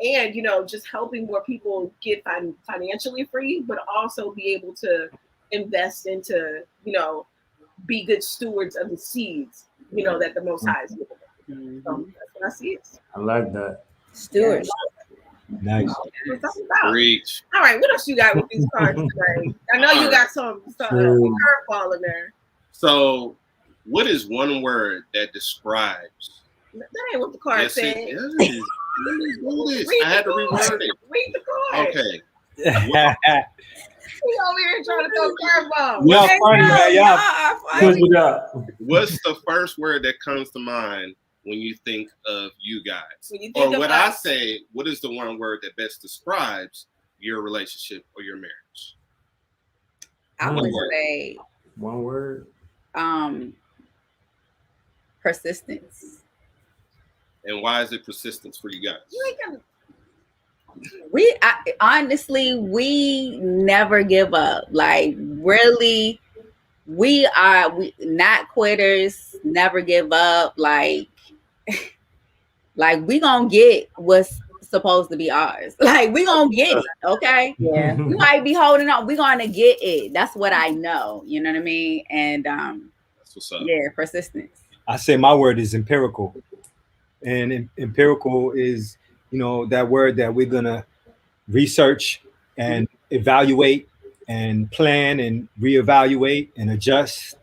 And, just helping more people get financially free, but also be able to invest into, be good stewards of the seeds, that the Most High is giving. So that's what I see. I like that. Stewards. Nice. Reach. All right, what else you got with these cards today? I know you got some curveball in there. So, what is one word that describes? That ain't what the card said. I had to reword it. Read the card. Okay. We over here trying to throw curveballs. Y'all funny, man. Y'all. What's the first word that comes to mind when you think of you guys? Or what I say, what is the one word that best describes your relationship or your marriage? I would say one word. Persistence. And why is it persistence for you guys? Honestly, we never give up. Like, really, we not quitters, never give up. Like we gonna get what's supposed to be ours. Like, we gonna get it, okay? Yeah. We might be holding on. We gonna get it. That's what I know. You know what I mean? And that's what's up. Yeah, persistence. I say my word is empirical. And empirical is, that word that we're gonna research and evaluate and plan and reevaluate and adjust.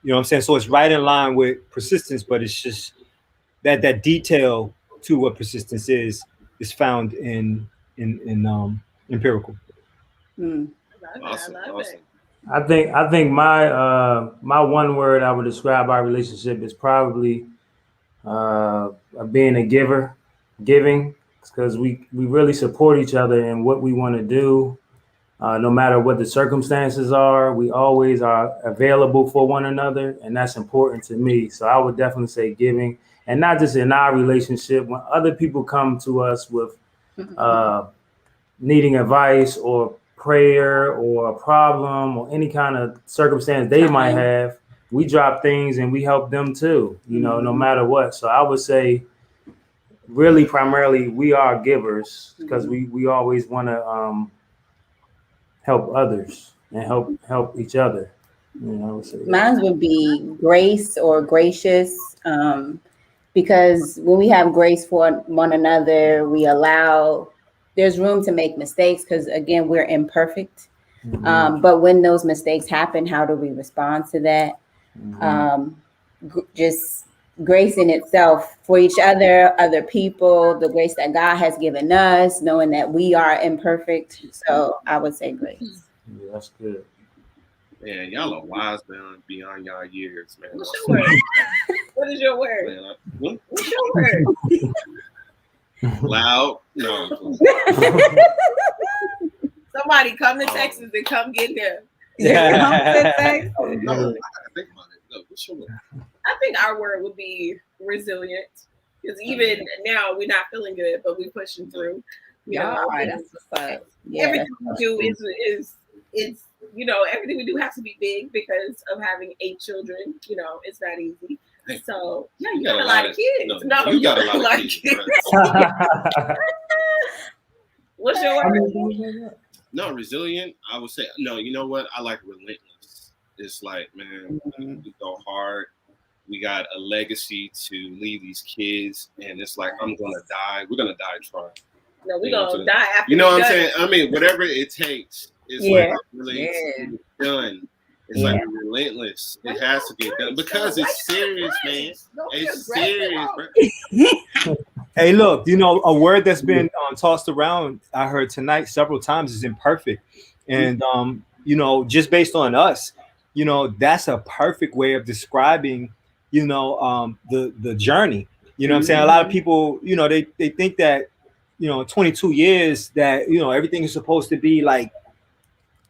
You know what I'm saying? So it's right in line with persistence, but it's just that detail to what persistence is found in empirical. Awesome. I think my one word I would describe our relationship is probably being a giver, giving, because we really support each other in what we want to do. No matter what the circumstances are, we always are available for one another, and that's important to me. So I would definitely say giving, and not just in our relationship. When other people come to us with needing advice or prayer or a problem or any kind of circumstance they might have, we drop things and we help them too, no matter what. So I would say really primarily we are givers because we always want to help others and help each other. I would say Mine would be grace or gracious, because when we have grace for one another, there's room to make mistakes because, again, we're imperfect. But when those mistakes happen, how do we respond to that? Just grace in itself for each other people, the grace that God has given us, knowing that we are imperfect. So I would say grace. Yeah, that's good. Man, y'all are wise beyond y'all years, man. What's your word? What is your word? Man, what's your word? Loud? No. Somebody come to Texas and come get him. No, I gotta think about it. No, what's your word? I think our word would be resilient. Because even now we're not feeling good, but we're pushing through. That's what's up. Yeah, everything we do is everything we do has to be big because of having 8 children. It's not easy. So yeah, you got a lot of kids. No, you got a lot of kids. What's your word? No, resilient. I would say no. You know what? I like relentless. It's like, man, we go hard. We got a legacy to leave these kids, and it's like I'm gonna die. We're gonna die trying. No, we're gonna die after. You know what I'm saying? I mean, whatever it takes. It's like really done. It's like relentless. It has to get done because it's serious, man. It's serious, bro. Hey, look, a word that's been tossed around, I heard tonight several times, is imperfect. And, just based on us, that's a perfect way of describing, the journey. You know what I'm saying? A lot of people, they think that, 22 years that, everything is supposed to be like,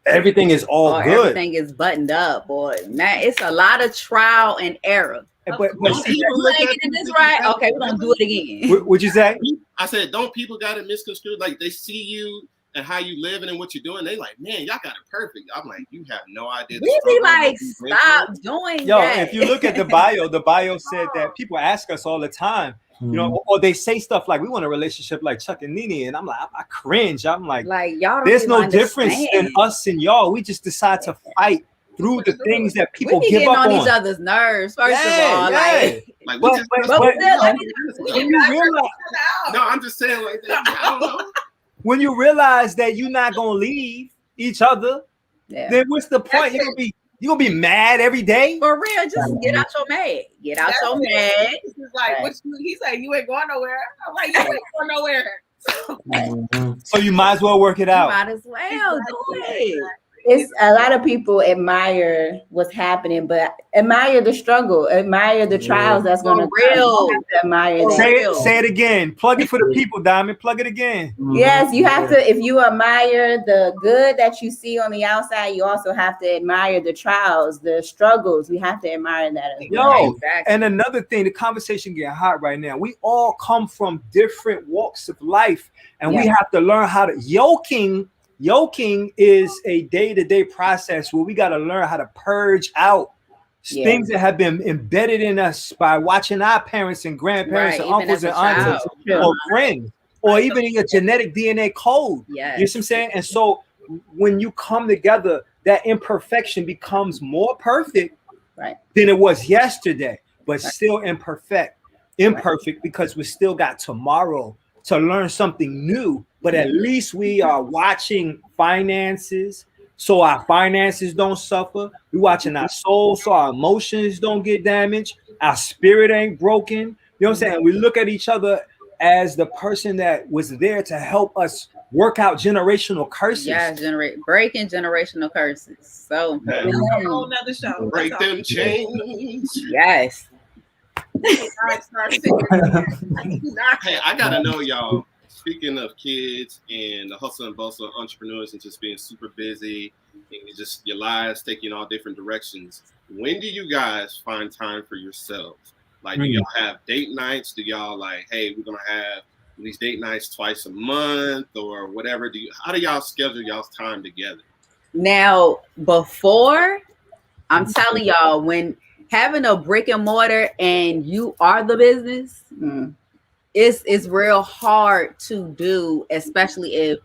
everything is all good. Everything is buttoned up, boy. Man, it's a lot of trial and error. But this right? Okay, we're gonna do it again. What'd you say? I said, don't people got it misconstrued? Like they see you and how you living and what you're doing. They like, man, y'all got it perfect. I'm like, you have no idea. We be like, stop doing that. If you look at the bio said that people ask us all the time. Or they say stuff like, we want a relationship like Chuck and Nene. And I'm like, I cringe. I'm like y'all there's no difference in us and y'all. We just decide to fight through the things that people give up on. Each other's nerves, first of all. No, I'm just saying like that. I don't know. When you realize that you're not going to leave each other, then what's the point? You're gonna be mad every day? For real, just get out your mad. Get out your mad. This is like, he's like, you ain't going nowhere. I'm like, you ain't going nowhere. So you might as well work it out. You might as well do it. It's a lot of people admire what's happening, but admire the struggle, admire the trials that's going to real. Admire that. Say it again. Plug it for the people, Diamond. Plug it again. Yes, you have to. If you admire the good that you see on the outside, you also have to admire the trials, the struggles. We have to admire that as well. Exactly. And another thing, the conversation getting hot right now. We all come from different walks of life, and we have to learn how to Yoking is a day-to-day process where we got to learn how to purge out things that have been embedded in us by watching our parents and grandparents and uncles and aunts or friends, or even in your genetic DNA code. Yes. You know what I'm saying? And so when you come together, that imperfection becomes more perfect than it was yesterday, but still imperfect because we still got tomorrow to learn something new. But at least we are watching finances, so our finances don't suffer. We're watching our soul, so our emotions don't get damaged. Our spirit ain't broken. You know what I'm saying? We look at each other as the person that was there to help us work out generational curses. Yeah, breaking generational curses. So That's a whole nother show. Break them chains. yes. Hey, I gotta know, y'all. Speaking of kids and the hustle and bustle of entrepreneurs and just being super busy and just your lives taking all different directions, when do you guys find time for yourselves? Like, do y'all have date nights? Do y'all like, hey, we're gonna have these date nights twice a month or whatever? How do y'all schedule y'all's time together? Now, before, I'm telling y'all, when having a brick and mortar and you are the business, it's real hard to do, especially if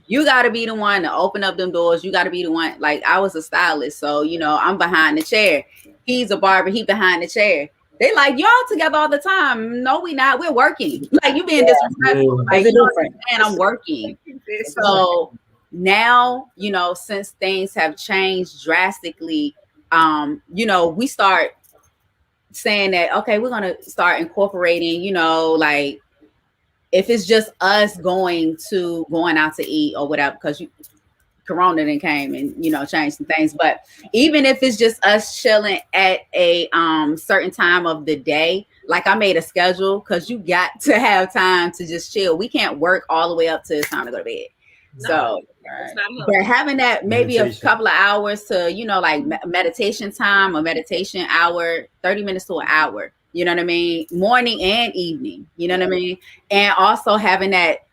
you got to be the one to open up them doors. You got to be the one. Like, I was a stylist, so I'm behind the chair. He's a barber. He behind the chair. They like, y'all together all the time. No, we not. We're working. Like, you being disrespectful. Like, and I'm working. So now, since things have changed drastically, we start saying that, okay, we're going to start incorporating, like, if it's just us going out to eat or whatever, because Corona then came and, changed some things. But even if it's just us chilling at a certain time of the day, like I made a schedule, because you got to have time to just chill. We can't work all the way up to it's time to go to bed. So, but having that maybe a couple of hours to, like meditation time or meditation hour, 30 minutes to an hour, you know what I mean? Morning and evening, you know what I mean? And also having that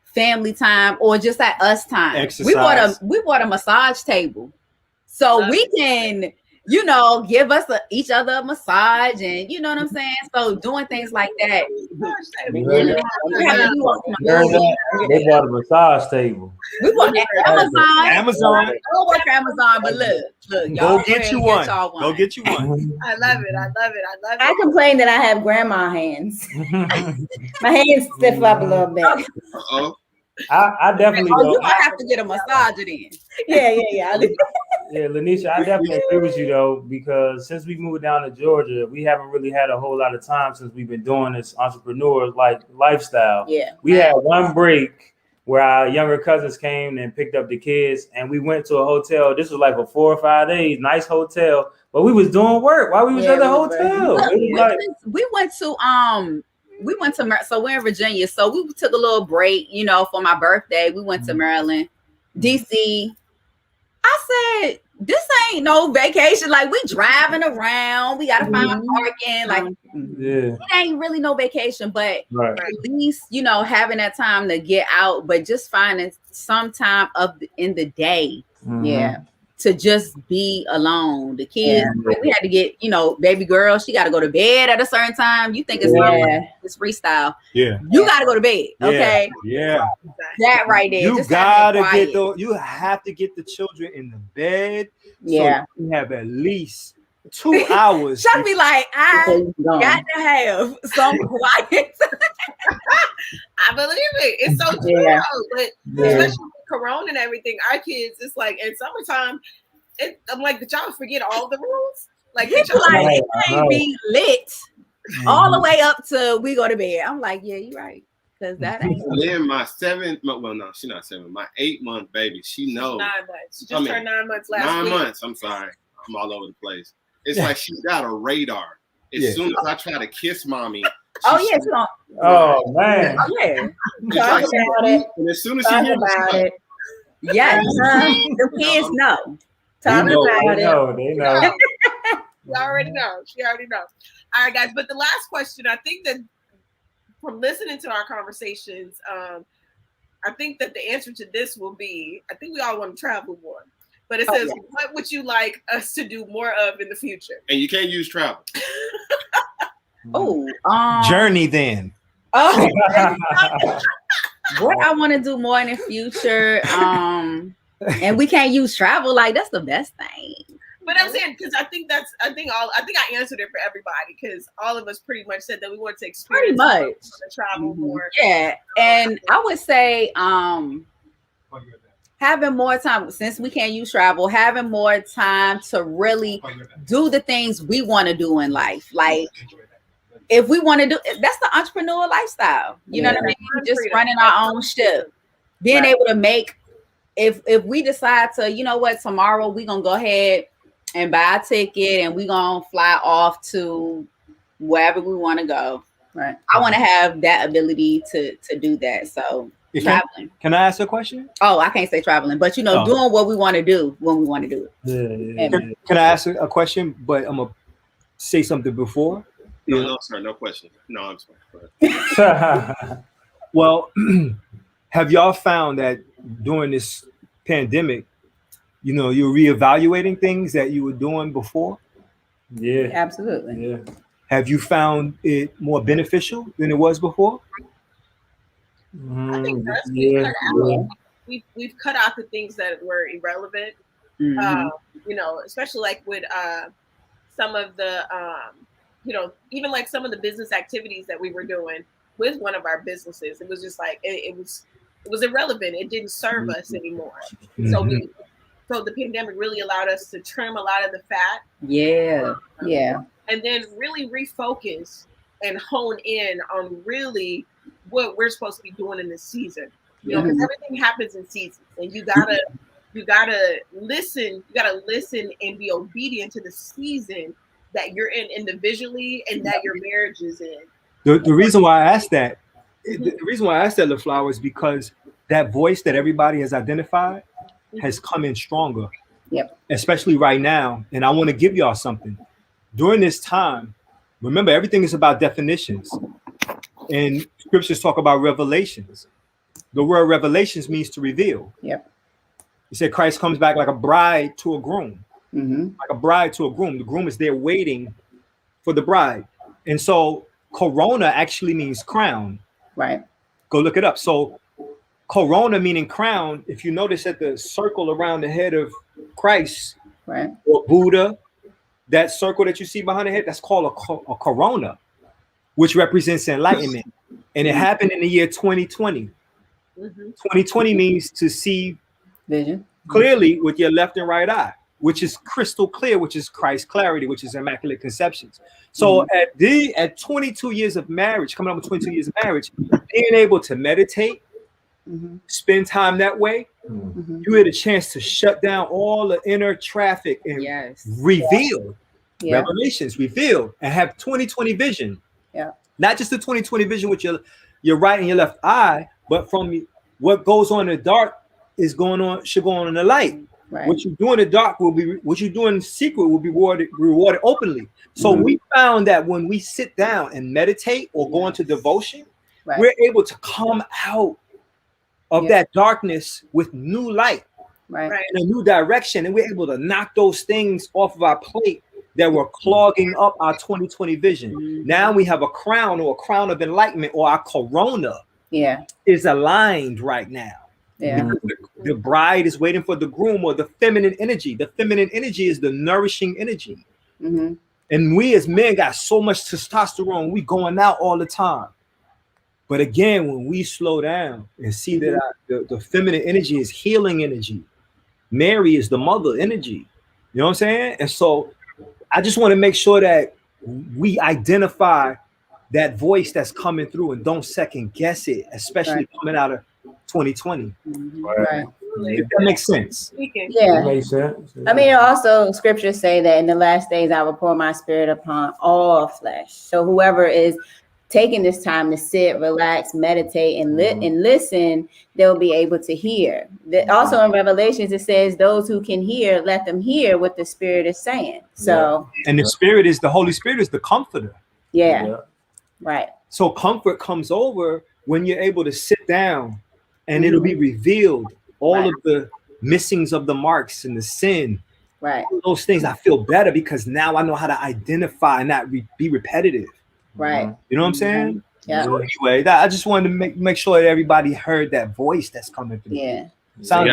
family time or just that us time. Exercise. We bought a massage table so we can, give us each other a massage, and you know what I'm saying? So doing things like that. They bought a massage table. We bought Amazon. I don't work for Amazon, but look, y'all go get you one. Go get you one. I love it. I complain that I have grandma hands. My hands stiff up a little bit. I definitely. You might have to get a massage then. Yeah. Yeah, Lenisha, I definitely agree with you though, because since we moved down to Georgia, we haven't really had a whole lot of time since we've been doing this entrepreneur lifestyle. Yeah, we had one break where our younger cousins came and picked up the kids, and we went to a hotel. This was like for 4 or 5 days, nice hotel, but we was doing work while we was at the hotel. We went to so we're in Virginia, so we took a little break, for my birthday. We went to Maryland, DC. I said, this ain't no vacation. Like, we driving around, we gotta find parking. Like, it ain't really no vacation, but at least having that time to get out, but just finding some time in the day, to just be alone. The kids, we had to get, baby girl, she got to go to bed at a certain time. You think it's freestyle. Yeah. You got to go to bed. Okay. Yeah. That right there. You you have to get the children in the bed. Yeah. So you have at least 2 hours. She'll be like, I got to have some quiet. I believe it. It's so true. But especially with Corona and everything, our kids, it's like in summertime, I'm like, did y'all forget all the rules? Like, it can't be lit all the way up to we go to bed. I'm like, yeah, you're right. Because that ain't. Then my 7 month, well, no, she's not 7. My 8-month baby, she knows. 9 months. She just turned 9 months last 9 week. months. I'm sorry. I'm all over the place. It's like she's got a radar. As soon as I try to kiss mommy. Oh man. Talk about it. And as soon as she hears it. Yes. The kids know. Talk about it. They know. She already knows. All right, guys. But the last question, I think that from listening to our conversations, I think that the answer to this will be, I think we all want to travel more. But it says, what would you like us to do more of in the future? And you can't use travel. Journey then. What I want to do more in the future, and we can't use travel, like that's the best thing. But I'm saying, because I think I answered it for everybody, because all of us pretty much said that we want to experience travel more. Yeah, and I would say having more time, since we can't use travel, having more time to really do the things we want to do in life. Like, if we want to do, that's the entrepreneur lifestyle. You know what I mean? Just running our own ship. being able to make, if we decide to, you know what, tomorrow we're gonna go ahead and buy a ticket and we're gonna fly off to wherever we want to go. Right. I want to have that ability to do that. So traveling. Can I ask a question? Oh, I can't say traveling, but doing what we want to do when we want to do it. Yeah. Can I ask a question? But I'm gonna say something before. No, sir, no question. No, I'm sorry. Well, have y'all found that during this pandemic, you're reevaluating things that you were doing before? Yeah. Absolutely. Yeah. Have you found it more beneficial than it was before? I think that's we've cut out the things that were irrelevant. Especially like with some of the even like some of the business activities that we were doing with one of our businesses. It was just like it was irrelevant. It didn't serve us anymore. So the pandemic really allowed us to trim a lot of the fat. Yeah. And then really refocus and hone in on really what we're supposed to be doing in this season. Because everything happens in seasons, and you gotta listen. You gotta listen and be obedient to the season that you're in individually and that your marriage is in. The reason why I asked that, LaFlower, is because that voice that everybody has identified has come in stronger. Yep. Especially right now, and I want to give y'all something. During this time, remember, everything is about definitions, and scriptures talk about revelations. The word revelations means to reveal. Yep. He said Christ comes back like a bride to a groom. Mm-hmm. Like a bride to a groom. The groom is there waiting for the bride. And so corona actually means crown. Right. Go look it up. So corona meaning crown, if you notice at the circle around the head of Christ, right, or Buddha, that circle that you see behind the head, that's called a corona, which represents enlightenment. And it happened in the year 2020. 2020 means to see vision clearly with your left and right eye, which is crystal clear, which is Christ's clarity, which is immaculate conceptions. So at 22 years of marriage, coming up with 22 years of marriage, being able to meditate, spend time that way, you had a chance to shut down all the inner traffic and reveal revelations, reveal, and have 20/20 vision. Yeah, not just the 20/20 vision with your right and your left eye, but from what goes on in the dark should go on in the light. Right. What you do in the dark what you do in secret will be rewarded openly. So we found that when we sit down and meditate or go into devotion, we're able to come out of that darkness with new light, in a new direction, and we're able to knock those things off of our plate that were clogging up our 20/20 vision. Now we have a crown, or a crown of enlightenment, or our corona is aligned right now. The bride is waiting for the groom, or the feminine energy. The feminine energy is the nourishing energy. And we as men got so much testosterone, we going out all the time. But again, when we slow down and see that the feminine energy is healing energy, Mary is the mother energy. You know what I'm saying? And so I just want to make sure that we identify that voice that's coming through and don't second guess it, especially coming out of 2020. Right. If that makes sense. Yeah. It makes sense. I mean, also scriptures say that in the last days I will pour my spirit upon all flesh. So whoever is taking this time to sit, relax, meditate, and listen, they'll be able to hear. Also in Revelations, it says, those who can hear, let them hear what the Spirit is saying. So, and the Holy Spirit is the comforter. Right. So comfort comes over when you're able to sit down, and it'll be revealed all of the missings of the marks and the sin. Right. All those things, I feel better because now I know how to identify and not be repetitive. Right. You know what I'm saying? Yeah. So anyway, I just wanted to make sure that everybody heard that voice that's coming through. Yeah. Sounds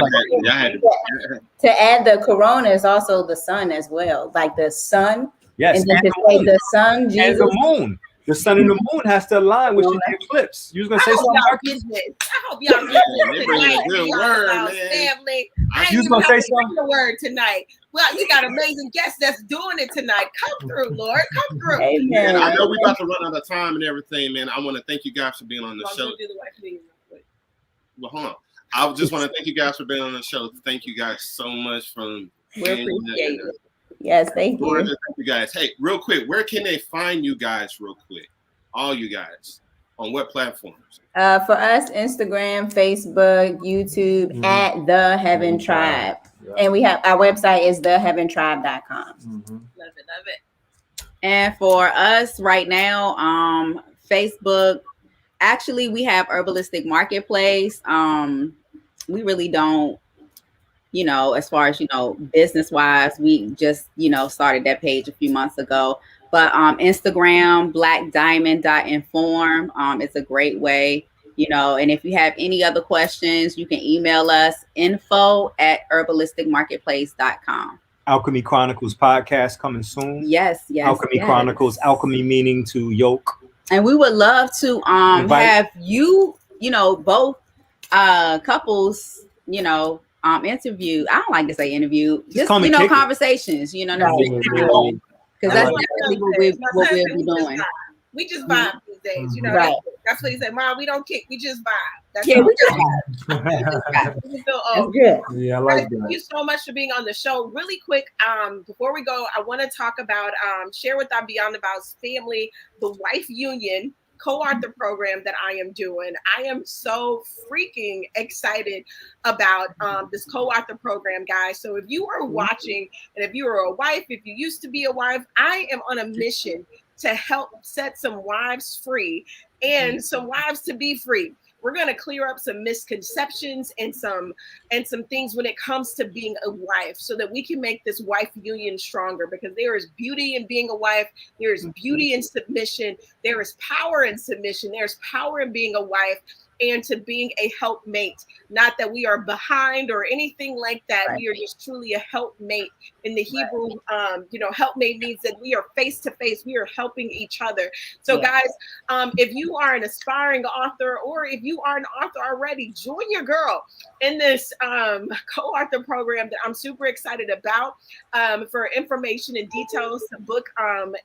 to add the corona is also the sun as well, like the sun. Yes. And then to say the sun, Jesus. And the moon. The sun and the moon has to align with the eclipse. You was gonna say something? I hope y'all get this tonight. Family. You was gonna say something? The word tonight. Well, you got amazing guests that's doing it tonight. Come through, Lord. Come through. Amen. I know we're about to run out of time and everything, man. I want to thank you guys for being on the show. Well, hold on. I just want to thank you guys for being on the show. Thank you guys so much We appreciate it. Yes, thank you. Thank you guys. Hey, real quick, where can they find you guys real quick? All you guys. On what platforms? For us, Instagram, Facebook, YouTube, at The Heaven Tribe. And we have our website is theheaventribe.com. Love it. And for us right now, Facebook, actually we have Herbalistic Marketplace. We really don't, as far as, business wise, we just, started that page a few months ago. But Instagram, blackdiamond.inform, it's a great way, and if you have any other questions, you can email us info@herbalisticmarketplace.com. Alchemy Chronicles podcast coming soon. Yes. Alchemy Chronicles, alchemy meaning to yoke. And we would love to have you, both couples, interview. I don't like to say interview, just conversations, because that's definitely what we'll be doing. We just vibe these days, Right. That's what he said. Mom, we don't kick, we just vibe. That's We just vibe. That's good. Yeah, I like Thank that. you so much for being on the show. Really quick, before we go, I want to talk about share with our Beyond the Vowz family the Wife Union co-author program that I am doing. I am so freaking excited about this co-author program, guys. So if you are watching, and if you are a wife, if you used to be a wife, I am on a mission to help set some wives free and some wives to be free. We're going to clear up some misconceptions and some things when it comes to being a wife, so that we can make this wife union stronger, because there is beauty in being a wife. There is beauty in submission. There is power in submission. There's power in being a wife and to being a helpmate. Not that we are behind or anything like that. Right. We are just truly a helpmate. In the Hebrew, helpmate means that we are face to face. We are helping each other. So guys, if you are an aspiring author, or if you are an author already, join your girl in this co-author program that I'm super excited about. For information and details, to book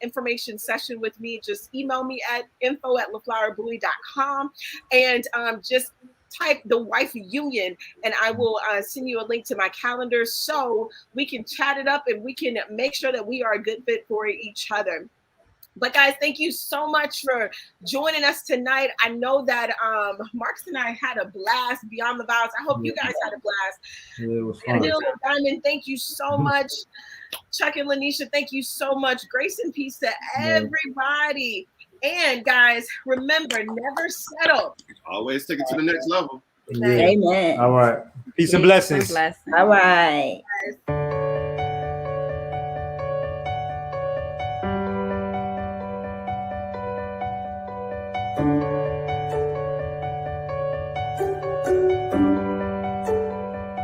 information session with me, just email me at info@laflowerbowie.com and just type the Wife Union, and I will send you a link to my calendar so we can chat it up and we can make sure that we are a good fit for each other. But guys, thank you so much for joining us tonight. I know that Marcus and I had a blast beyond the Vowz. I hope you guys had a blast. Yeah, it was fun. Neil Diamond, thank you so much. Chuck and Lenisha, thank you so much. Grace and peace to everybody. And guys, remember, never settle. Always take it to the next level. Amen. All right. Peace and blessings. All right.